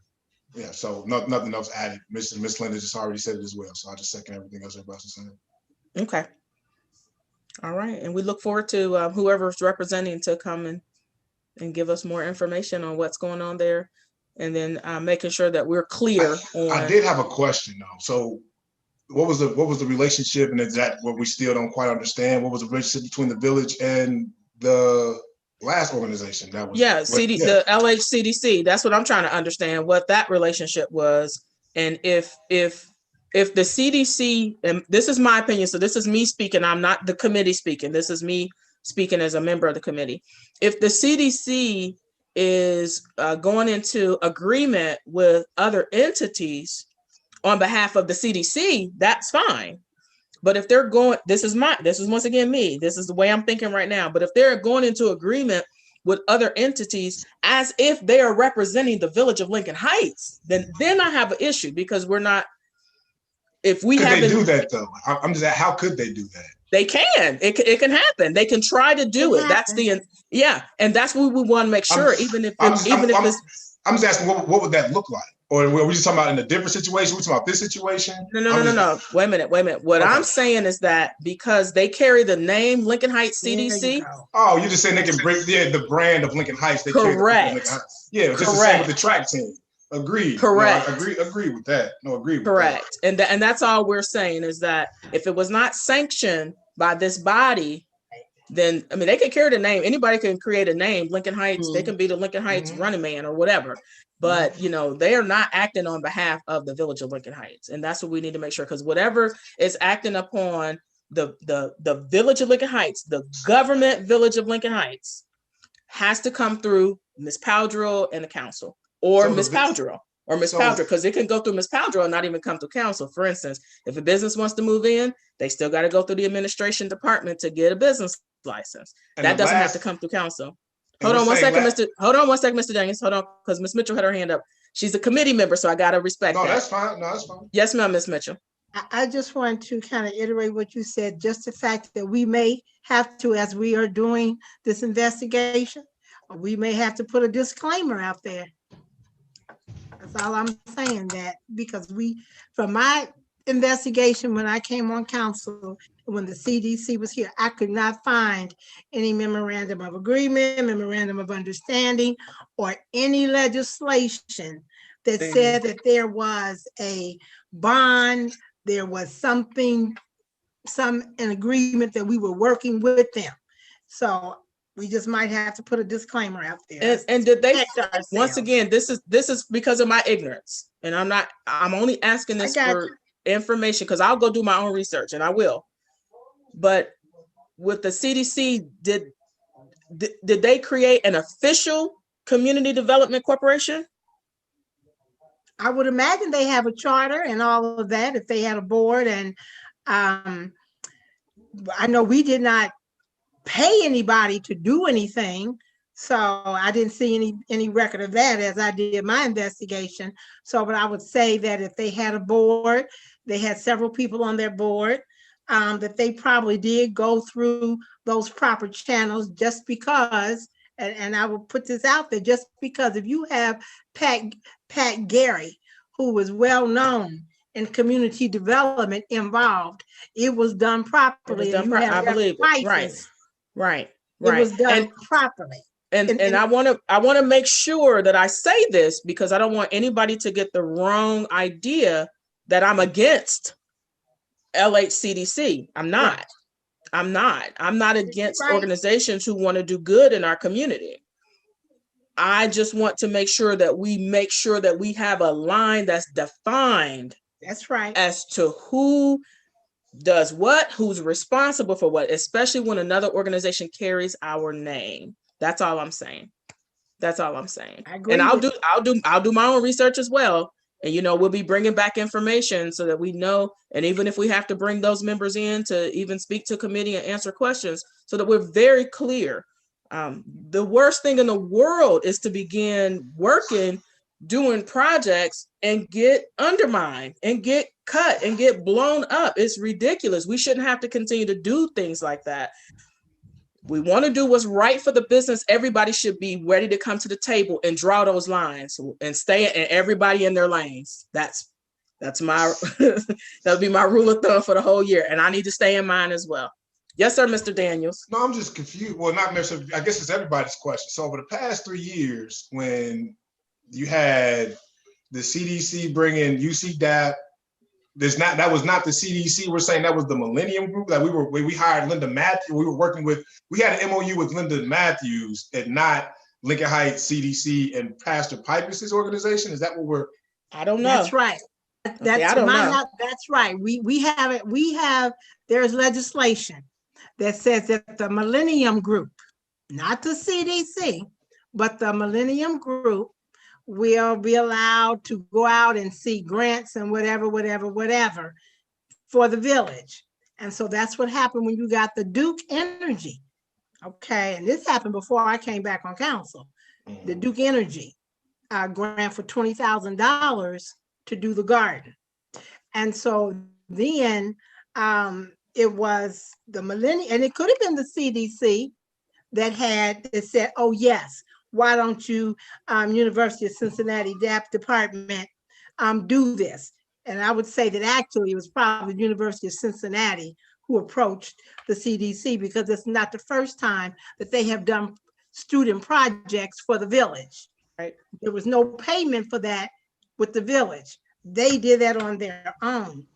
so nothing else added. Miss Linda just already said it as well. So I'll just second everything else everybody else is saying. Okay. All right. And we look forward to whoever's representing to come and give us more information on what's going on there. And then making sure that we're clear on. I did have a question though. So what was the relationship, and is that what we still don't quite understand? What was the relationship between the village and the last organization? That was the LHCDC. That's what I'm trying to understand, what that relationship was. And if the CDC, and this is my opinion, so this is me speaking, I'm not the committee speaking, this is me speaking as a member of the committee. If the CDC is going into agreement with other entities on behalf of the CDC, that's fine. But if they're going, this is once again me, this is the way I'm thinking right now. But if they're going into agreement with other entities as if they are representing the Village of Lincoln Heights, then I have an issue, because we're not. If we haven't, they do that though. I'm just, how could they do that? They can. It can happen. They can try to do it. That's and that's what we want to make sure. I'm just asking, what would that look like? Or were we just talking about in a different situation? We're talking about this situation? No. Wait a minute. What I'm saying is that because they carry the name Lincoln Heights CDC. Oh, you're just saying they can break the brand of Lincoln Heights. They correct. Yeah, just the same with the track team. Agreed. Correct. No, agree with that. No, agree with correct. that. And that's all we're saying, is that if it was not sanctioned by this body, then they can carry the name. Anybody can create a name, Lincoln Heights. They can be the Lincoln Heights running man or whatever. But they are not acting on behalf of the Village of Lincoln Heights, and that's what we need to make sure. Because whatever is acting upon the Village of Lincoln Heights, the government Village of Lincoln Heights, has to come through Ms. Powdrill and the council, or Ms. Powdrill, because it can go through Ms. Powdrill and not even come through council. For instance, if a business wants to move in, they still got to go through the administration department to get a business license. That doesn't have to come through council. Hold on one second, Mr. Daniels. Hold on, because Ms. Mitchell had her hand up. She's a committee member, so I got to respect that. That's fine. No, that's fine. Yes, ma'am, Ms. Mitchell. I just want to kind of iterate what you said, just the fact that we may have to, as we are doing this investigation, we may have to put a disclaimer out there. That's all I'm saying, that because from my investigation when I came on council, when the CDC was here, I could not find any memorandum of agreement, memorandum of understanding, or any legislation that said that there was a bond, there was something, an agreement that we were working with them. So we just might have to put a disclaimer out there. And did they, Protect once ourselves. again, this is because of my ignorance. And I'm only asking this I got for information because I'll go do my own research and I will. But with the CDC, did they create an official community development corporation? I would imagine they have a charter and all of that, if they had a board. And I know we did not pay anybody to do anything. So I didn't see any record of that as I did my investigation. So, but I would say that if they had a board, they had several people on their board, that they probably did go through those proper channels, just because, and I will put this out there, just because if you have Pat Gary, who was well known in community development involved, it was done properly. I believe it. Right. It was done properly. And I want to make sure that I say this because I don't want anybody to get the wrong idea that I'm against LHCDC. I'm not. Right. I'm not against Right. organizations who want to do good in our community. I just want to make sure that we have a line that's defined. That's right. As to who does what, who's responsible for what, especially when another organization carries our name. That's all I'm saying. I agree. And I'll do my own research as well. And we'll be bringing back information so that we know, and even if we have to bring those members in to even speak to committee and answer questions so that we're very clear. The worst thing in the world is to begin working, doing projects and get undermined and get cut and get blown up. It's ridiculous. We shouldn't have to continue to do things like that. We want to do what's right for the business. Everybody should be ready to come to the table and draw those lines and stay and everybody in their lanes. That's my that'll be my rule of thumb for the whole year. And I need to stay in mine as well. Yes, sir, Mr. Daniels. No, I'm just confused. Well, not necessarily, I guess it's everybody's question. So over the past 3 years, when you had the CDC bringing UCDAP, that was not the CDC. We're saying that was the Millennium Group. That we hired Linda Matthews. We had an MOU with Linda Matthews and not Lincoln Heights CDC and Pastor Pipus' organization. Is that what we're? I don't know. That's right. That's right. We have it. There's legislation that says that the Millennium Group, not the CDC, but the Millennium Group will be allowed to go out and see grants and whatever for the village. And so that's what happened when you got the Duke Energy. Okay, and this happened before I came back on council. The Duke Energy grant for $20,000 to do the garden. And so then it was the Millennium, and it could have been the CDC that said, oh yes, why don't you, University of Cincinnati DAP department, do this? And I would say that actually it was probably the University of Cincinnati who approached the CDC, because it's not the first time that they have done student projects for the village. Right. There was no payment for that with the village. They did that on their own.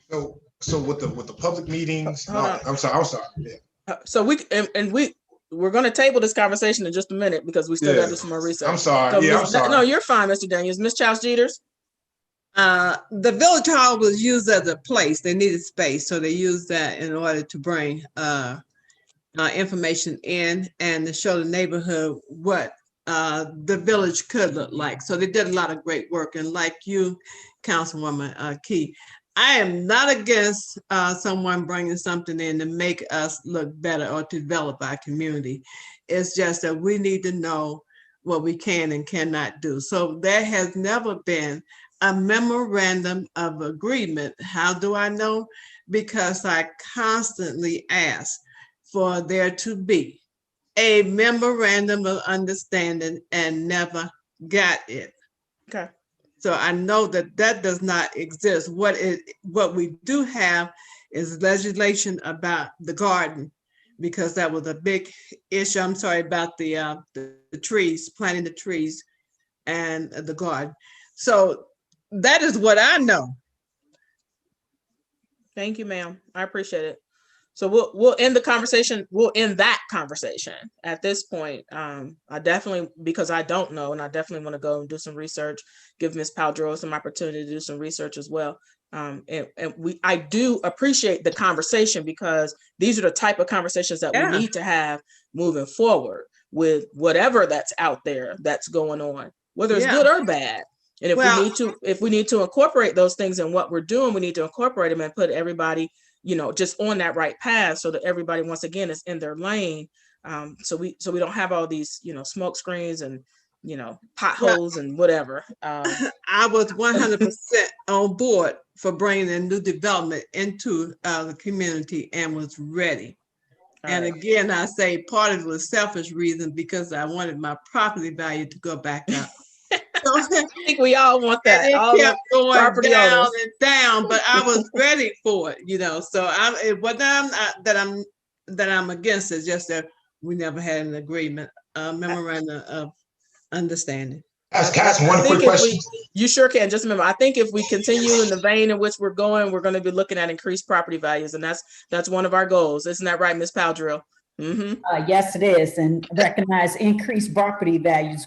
So with the public meetings, I'm sorry. Yeah. So we're going to table this conversation in just a minute because we still got to do some more research. I'm sorry. I'm sorry. No, you're fine, Mr. Daniels. Ms. Childs-Jeters. The village hall was used as a place. They needed space, so they used that in order to bring information in and to show the neighborhood what the village could look like. So they did a lot of great work. And like you, Councilwoman Key, I am not against someone bringing something in to make us look better or to develop our community. It's just that we need to know what we can and cannot do. So there has never been a memorandum of agreement. How do I know? Because I constantly ask for there to be a memorandum of understanding and never got it. Okay. So I know that that does not exist. What we do have is legislation about the garden, because that was a big issue. I'm sorry about the trees, planting the trees and the garden. So that is what I know. Thank you, ma'am. I appreciate it. So we'll end the conversation. We'll end that conversation at this point. I definitely, because I don't know, and I definitely want to go and do some research, give Ms. Paldro some opportunity to do some research as well. I do appreciate the conversation, because these are the type of conversations that we need to have moving forward with whatever that's out there that's going on, whether it's good or bad. And if we need to incorporate those things in what we're doing, we need to incorporate them and put everybody, just on that right path, so that everybody, once again, is in their lane. So we don't have all these, smoke screens and, potholes and whatever. I was 100% on board for bringing in new development into the community and was ready. And again, I say part of it was selfish reason, because I wanted my property value to go back up. I think we all want that. It all kept going down owners. and down, but I was ready for it, So it wasn't that I'm against it, just that we never had an agreement, memorandum of understanding. Ask one quick question. You sure can. Just remember, I think if we continue in the vein in which we're going to be looking at increased property values, and that's one of our goals. Isn't that right, Ms. Paldro? Mm-hmm. Yes, it is. And recognize increased property values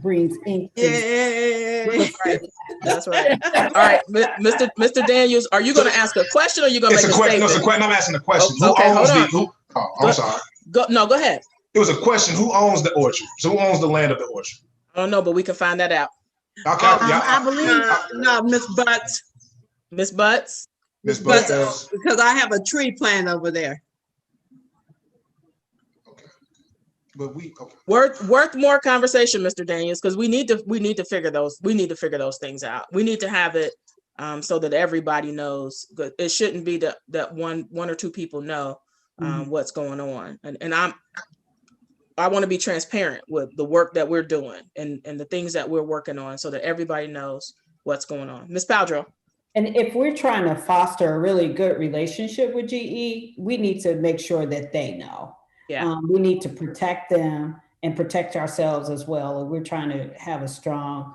brings increase. Yeah. That's right. All right, Mr. Daniels, are you going to ask a question, or are you going to make a statement? No, it's a question. I'm asking a question. Okay, owns hold on. I'm sorry. Go ahead. It was a question. Who owns the orchard? So who owns the land of the orchard? I don't know, but we can find that out. Okay. I believe no, Miss Butts. Miss Butts. Miss Butts. Because I have a tree plant over there. But worth more conversation, Mr. Daniels, because we need to figure those things out. We need to have it so that everybody knows. It shouldn't be that one or two people know what's going on. And I want to be transparent with the work that we're doing and the things that we're working on, so that everybody knows what's going on. Ms. Paldro. And if we're trying to foster a really good relationship with GE, we need to make sure that they know. Yeah. We need to protect them and protect ourselves as well. We're trying to have a strong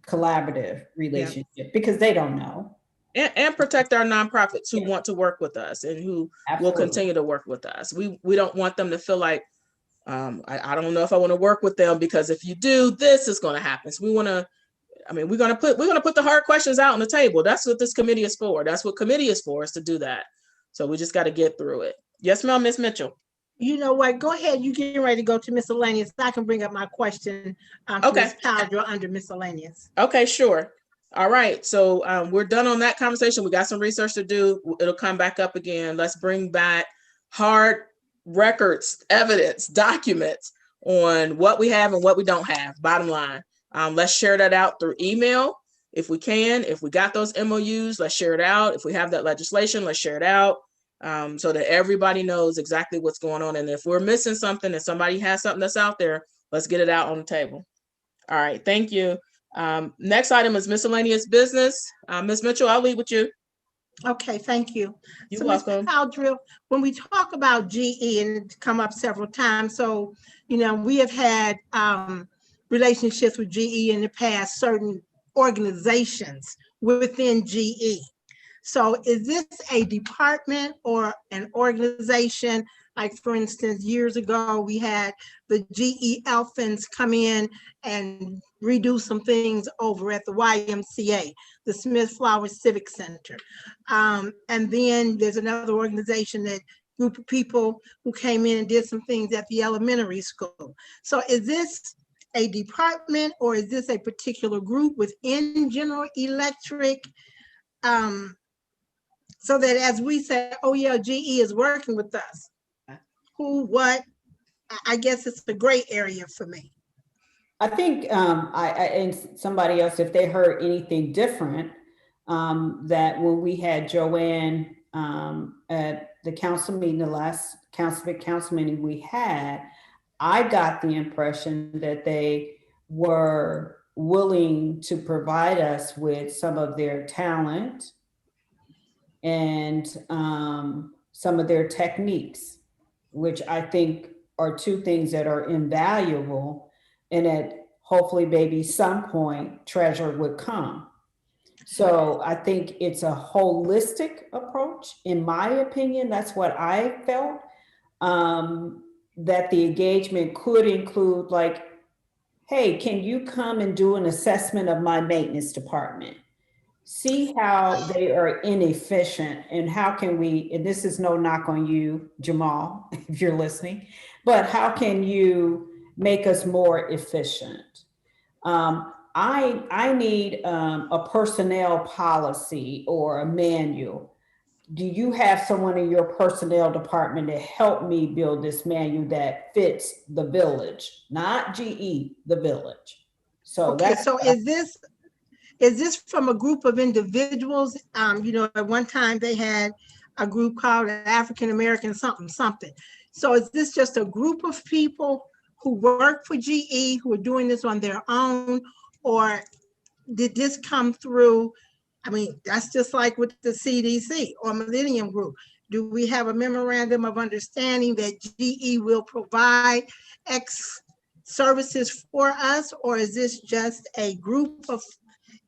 collaborative relationship because they don't know. And protect our nonprofits who want to work with us and who will continue to work with us. We don't want them to feel like, I don't know if I want to work with them, because if you do, this is going to happen. So we're going to put the hard questions out on the table. That's what this committee is for. That's what committee is for, is to do that. So we just got to get through it. Yes, ma'am, Ms. Mitchell. You know what? Go ahead. You getting ready to go to miscellaneous. I can bring up my question. Ms. Paldro under miscellaneous. Okay, sure. All right. So we're done on that conversation. We got some research to do. It'll come back up again. Let's bring back hard records, evidence, documents on what we have and what we don't have. Bottom line. Let's share that out through email if we can. If we got those MOUs, let's share it out. If we have that legislation, let's share it out. So that everybody knows exactly what's going on. And if we're missing something and somebody has something that's out there, let's get it out on the table. All right, thank you. Next item is miscellaneous business. Ms. Mitchell, I'll leave with you. Okay, thank you. You're welcome. Mr. Paldro, when we talk about GE, and it's come up several times, so, we have had relationships with GE in the past, certain organizations within GE. So is this a department or an organization? Like, for instance, years ago, we had the GE Elfins come in and redo some things over at the YMCA, the Smith Flowers Civic Center. And then there's another organization, that group of people who came in and did some things at the elementary school. So is this a department, or is this a particular group within General Electric? So that as we say, oh yeah, GE is working with us. Who, what? I guess it's a gray area for me. I think and somebody else, if they heard anything different, that when we had Joanne at the council meeting, the last council meeting we had, I got the impression that they were willing to provide us with some of their talent and some of their techniques, which I think are two things that are invaluable, and at hopefully maybe some point treasure would come. So I think it's a holistic approach. In my opinion, that's what I felt, that the engagement could include like, hey, can you come and do an assessment of my maintenance department? See how they are inefficient, and how can we, and this is no knock on you, Jamal, if you're listening, but how can you make us more efficient? I need a personnel policy or a manual. Do you have someone in your personnel department to help me build this manual that fits the village, not GE, the village? So Okay, so is this from a group of individuals? You know, at one time they had a group called African American something. So is this just a group of people who work for GE who are doing this on their own, or did this come through? I mean, that's just like with the CDC or Millennium Group. Do we have a memorandum of understanding that GE will provide X services for us, or is this just a group of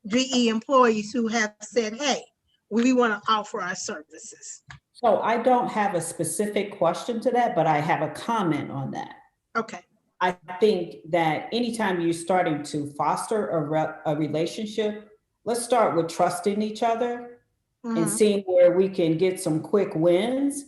GE employees who have said, hey, we want to offer our services? So I don't have a specific question to that, but I have a comment on that. Okay. I think that anytime you're starting to foster a relationship, let's start with trusting each other and seeing where we can get some quick wins.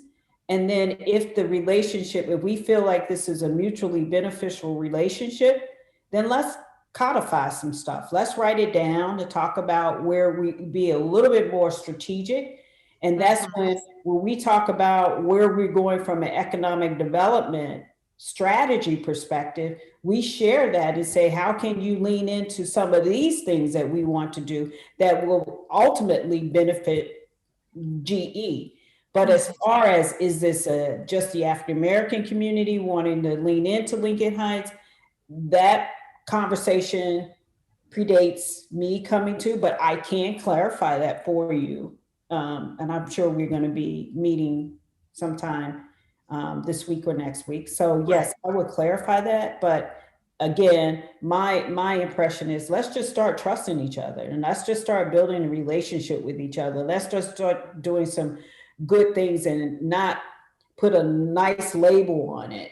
And then if the relationship, if we feel like this is a mutually beneficial relationship, then let's codify some stuff. Let's write it down to talk about where we be a little bit more strategic. And that's when we talk about where we're going from an economic development strategy perspective, we share that and say, how can you lean into some of these things that we want to do that will ultimately benefit GE? But as far as, is this just the African American community wanting to lean into Lincoln Heights? That conversation predates me coming to, but I can clarify that for you. And I'm sure we're going to be meeting sometime this week or next week. So yes, I would clarify that. But again, my impression is let's just start trusting each other, and let's just start building a relationship with each other. Let's just start doing some good things and not put a nice label on it,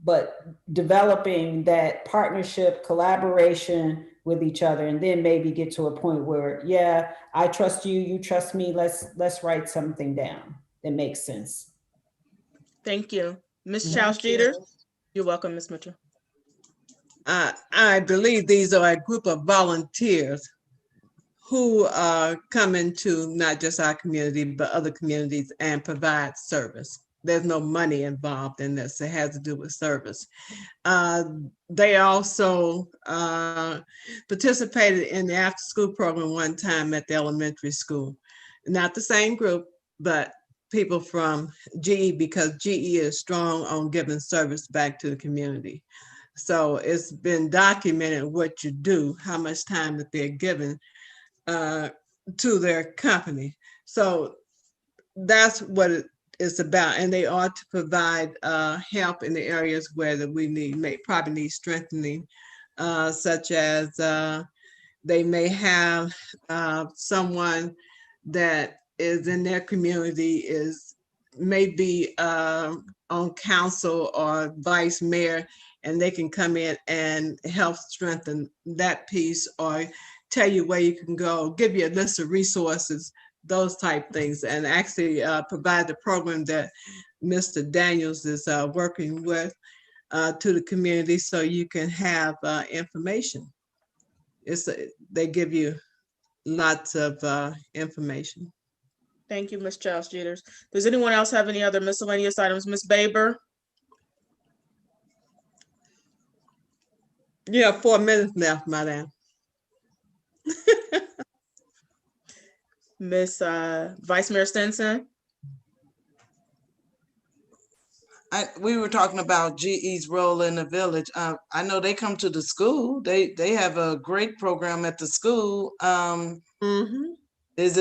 but developing that partnership, collaboration with each other, and then maybe get to a point where, yeah, I trust you, you trust me. Let's write something down that makes sense. Thank you. Ms. Chow's-Jeter. You're welcome, Ms. Mitchell. I believe these are a group of volunteers who come into not just our community, but other communities and provide service. There's no money involved in this. It has to do with service. They also participated in the after-school program one time at the elementary school. Not the same group, but people from GE, because GE is strong on giving service back to the community. So it's been documented what you do, how much time that they're given to their company. So that's what it's about. And they ought to provide help in the areas where that we probably need strengthening, such as they may have someone that is in their community maybe on council or vice mayor, and they can come in and help strengthen that piece, or tell you where you can go, give you a list of resources, those type things, and actually provide the program that Mr. Daniels is working with to the community, so you can have information. They give you lots of information. Thank you, Ms. Chow's-Jeter. Does anyone else have any other miscellaneous items? Ms. Baber? You have 4 minutes left, madam. Ms. Vice Mayor Stinson? we were talking about GE's role in the village. I know they come to the school. They have a great program at the school. Is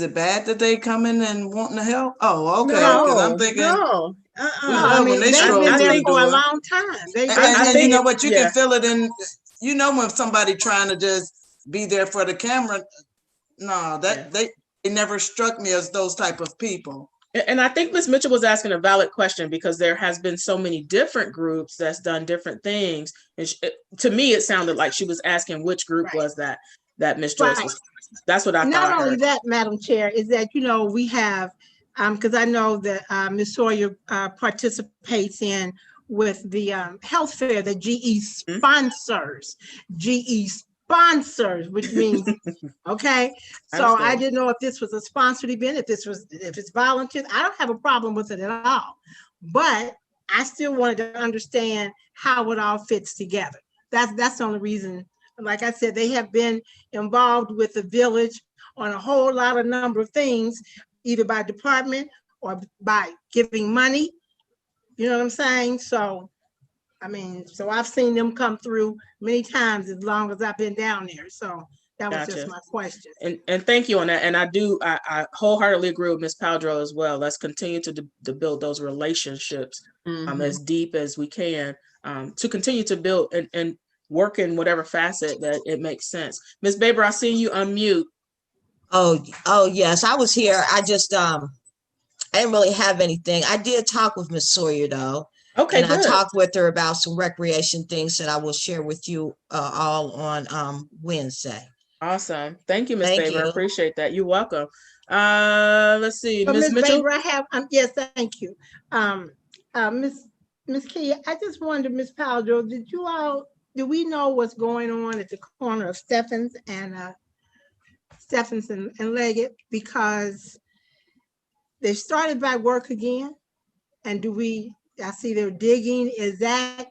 it bad that they come in and wanting to help? Oh, okay. Because I'm thinking No. we love when they they've stroll been through there the for a door. long time. And you know what? You yeah. can feel it in. You know when somebody trying to just be there for the camera. No, they never struck me as those type of people. And I think Ms. Mitchell was asking a valid question because there has been so many different groups that's done different things. And to me, it sounded like she was asking which group was that Ms. Joyce was. That's what I thought. Not only that, Madam Chair, is that, we have, because I know that Ms. Sawyer participates in with the health fair that GE sponsors. GE sponsors, which means, okay. So I didn't know if this was a sponsored event, if it's volunteer. I don't have a problem with it at all. But I still wanted to understand how it all fits together. That's the only reason. Like I said, they have been involved with the village on a whole lot of number of things, either by department or by giving money. You know what I'm saying? So, so I've seen them come through many times as long as I've been down there. So that was just my question. And thank you on that. And I wholeheartedly agree with Ms. Paldro as well. Let's continue to build those relationships as deep as we can to continue to build and work in whatever facet that it makes sense. Ms. Baber, I see you unmute. Oh, yes, I was here. I just, I didn't really have anything. I did talk with Ms. Sawyer though. Okay, and good. I talked with her about some recreation things that I will share with you all on Wednesday. Awesome. Thank you, Ms. Baber. I appreciate that. You're welcome. Let's see, But Ms. Mitchell. Baber, I have, yes, thank you. Ms. Key, I just wondered, Ms. Paldro, do we know what's going on at the corner of Stephens and Leggett? Because they started back work again. And I see they're digging. Is that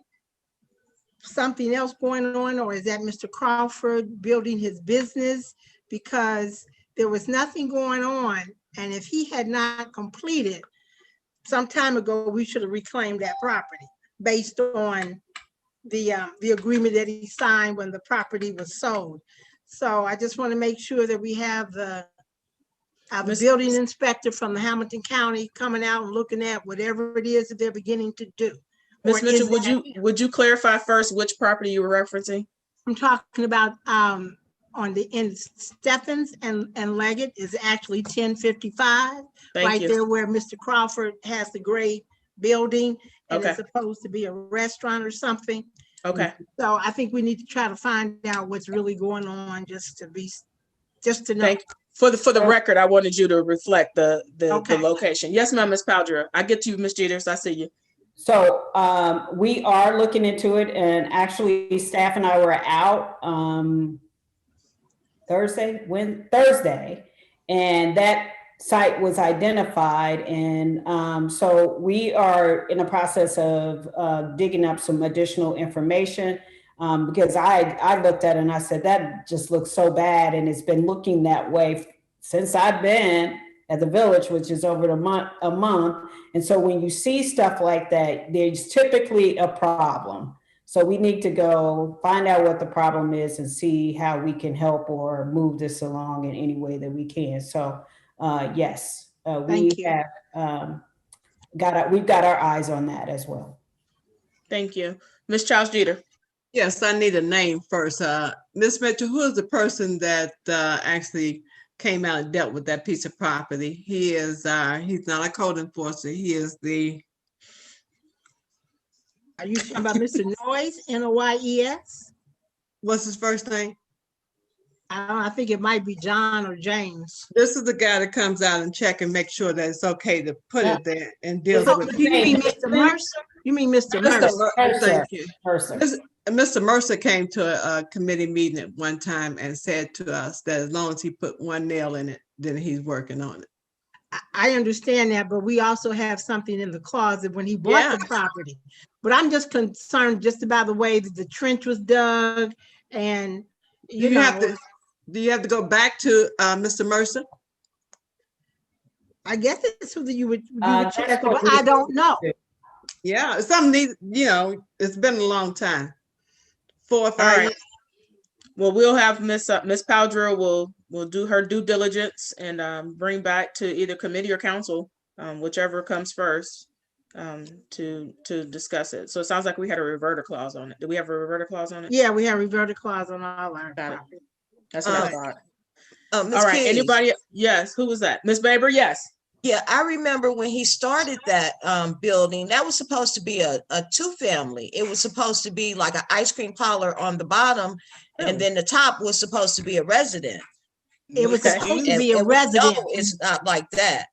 something else going on, or is that Mr. Crawford building his business? Because there was nothing going on. And if he had not completed some time ago, we should have reclaimed that property based on the agreement that he signed when the property was sold. So I just want to make sure that we have the building inspector from the Hamilton County coming out and looking at whatever it is that they're beginning to do. Ms. Mitchell, would you clarify first which property you were referencing? I'm talking about in Stephens and Leggett is actually 1055. Right there where Mr. Crawford has the great building and it's supposed to be a restaurant or something. Okay. So I think we need to try to find out what's really going on just to know. For the record, I wanted you to reflect the location. Yes, ma'am, Ms. Paldro. I get to you, Ms. Jeters. I see you. So we are looking into it, and actually staff and I were out Thursday, and that site was identified. And so we are in the process of digging up some additional information because I looked at it and I said, that just looks so bad. And it's been looking that way since I've been at the village, which is over a month. And so when you see stuff like that, there's typically a problem. So we need to go find out what the problem is and see how we can help or move this along in any way that we can. So yes, we've got our eyes on that as well. Thank you. Ms. Charles Jeter. Yes, I need a name first. Ms. Mitchell, who is the person that actually came out and dealt with that piece of property? He is, he's not a code enforcer. He is Are you talking about Mr. Noyes, Noyes? What's his first name? I think it might be John or James. This is the guy that comes out and check and make sure that it's okay to put it there and deal with it. You mean Mr. Mercer? You mean Mr. Mercer? Thank you. Mr. Mercer came to a committee meeting at one time and said to us that as long as he put one nail in it, then he's working on it. I understand that, but we also have something in the closet when he bought the property. But I'm just concerned just about the way that the trench was dug, and do you have to go back to Mr. Mercer? I guess it's who you would That's check, what but I don't know. Yeah, some need, it's been a long time. 4 or 5 All right. years. Well, we'll have Miss Powdrill will do her due diligence and bring back to either committee or council, whichever comes first, to discuss it. So it sounds like we had a reverter clause on it. Do we have a reverter clause on it? Yeah, we have reverted clause on all our Got it. property. That's what I thought. Ms. All right. Keys. Anybody? Yes. Who was that? Miss Baber? Yes. Yeah, I remember when he started that building, that was supposed to be a two-family. It was supposed to be like an ice cream parlor on the bottom, and then the top was supposed to be a resident. It was Okay. supposed to be a And we know resident. it's not like that.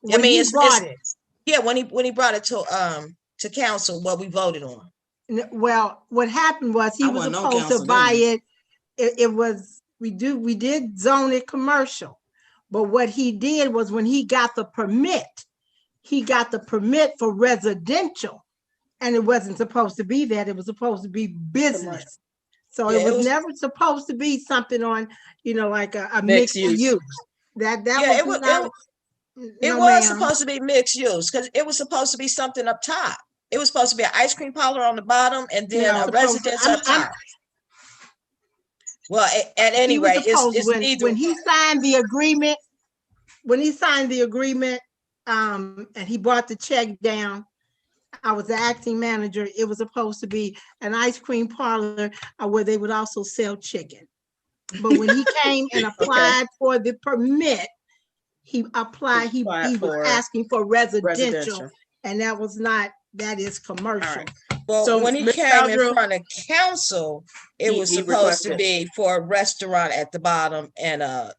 When mean, he it's- brought it. Yeah, when he brought it to council, what we voted on. Well, what happened was he I was wasn't on supposed to council buy then. it. It was, we did zone it commercial. But what he did was when he got the permit for residential. And it wasn't supposed to be that, it was supposed to be business. So Yeah, it was never supposed to be something on, like a Mixed mixed use. use. That Yeah, was it not. It no, was ma'am. supposed to be mixed use because it was supposed to be something up top. It was supposed to be an ice cream parlor on the bottom and then No, a residence up I'm- top. Well, at any He was rate, supposed, it's neither. when he signed the agreement, and he brought the check down, I was the acting manager. It was supposed to be an ice cream parlor where they would also sell chicken. But when he came and applied for the permit, he was for asking for residential, residential. and that is commercial. Well, So, when he Ms. came Powdrill- in front of council, it He- was he supposed to requested. be for a restaurant at the bottom and a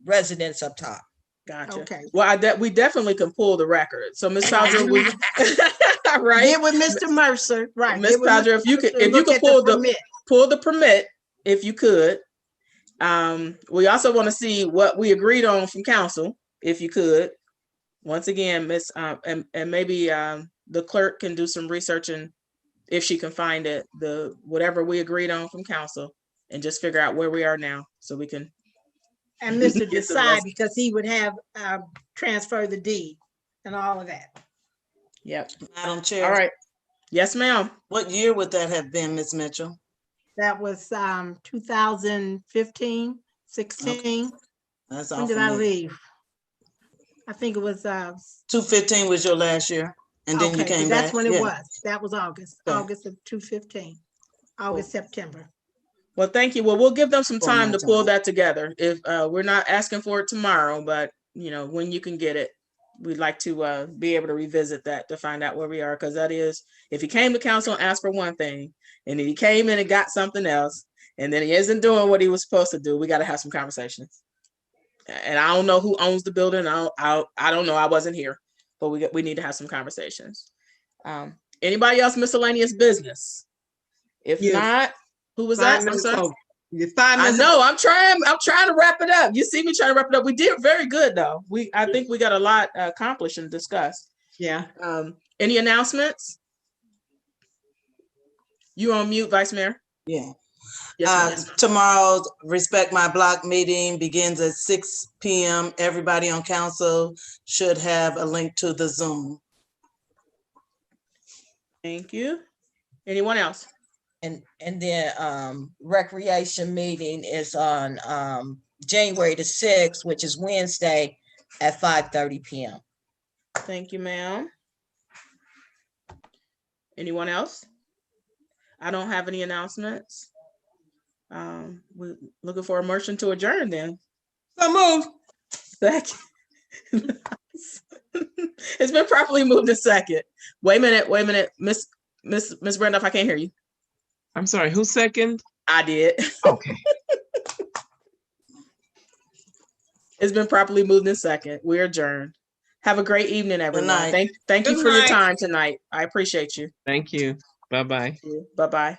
residence up top. Gotcha. Okay. Well, we definitely can pull the record. So Miss Powdrill, we right? Did with Mr. Mercer, right? Miss Did with Powdrill, Mr. if you could, Mercer, if you look could at the pull the permit. permit, if you could. We also want to see what we agreed on from council, if you could. Once again, Miss, and maybe the clerk can do some research and if she can find it, whatever we agreed on from council, and just figure out where we are now, so we can. And Mr. Get the Desai, rest. because he would have transfer the deed and all of that. Yep. Madam Chair. All right. Yes, ma'am. What year would that have been, Ms. Mitchell? That was 2015, 16. That's When all did for I me. leave? I think it was 215 was your last year, and then you okay, came that's back. when it Yeah. was. That was August, Okay. August of 2015, August, September. Well, thank you. Well, we'll give them some For time my to pull time. that together. If we're not asking for it tomorrow, but when you can get it, we'd like to be able to revisit that to find out where we are. Because that is, if he came to council and asked for one thing, and then he came in and got something else, and then he isn't doing what he was supposed to do, we got to have some conversations. And I don't know who owns the building. I don't know. I wasn't here, but we need to have some conversations. Anybody else miscellaneous business? If Yes. not, who was 5 that? I'm minutes sorry. over. You're 5 I minutes. know. I'm trying to wrap it up. You see me trying to wrap it up. We did very good though. I think we got a lot accomplished and discussed. Yeah. Any announcements? You on mute, Vice Mayor? Yeah. Yes, ma'am. Tomorrow's Respect My Block meeting begins at 6 p.m. Everybody on council should have a link to the Zoom. Thank you. Anyone else? And then recreation meeting is on January the 6th, which is Wednesday at 5:30 p.m. Thank you, ma'am. Anyone else? I don't have any announcements. We're looking for a motion to adjourn then. So move. Second. It's been properly moved to second. Wait a minute. Miss Randolph, I can't hear you. I'm sorry, who's second? I did. Okay. It's been properly moved in second. We're adjourned. Have a great evening, everyone. night. Thank you Good for your night. time tonight. I appreciate you. Thank you. Bye-bye. Bye-bye.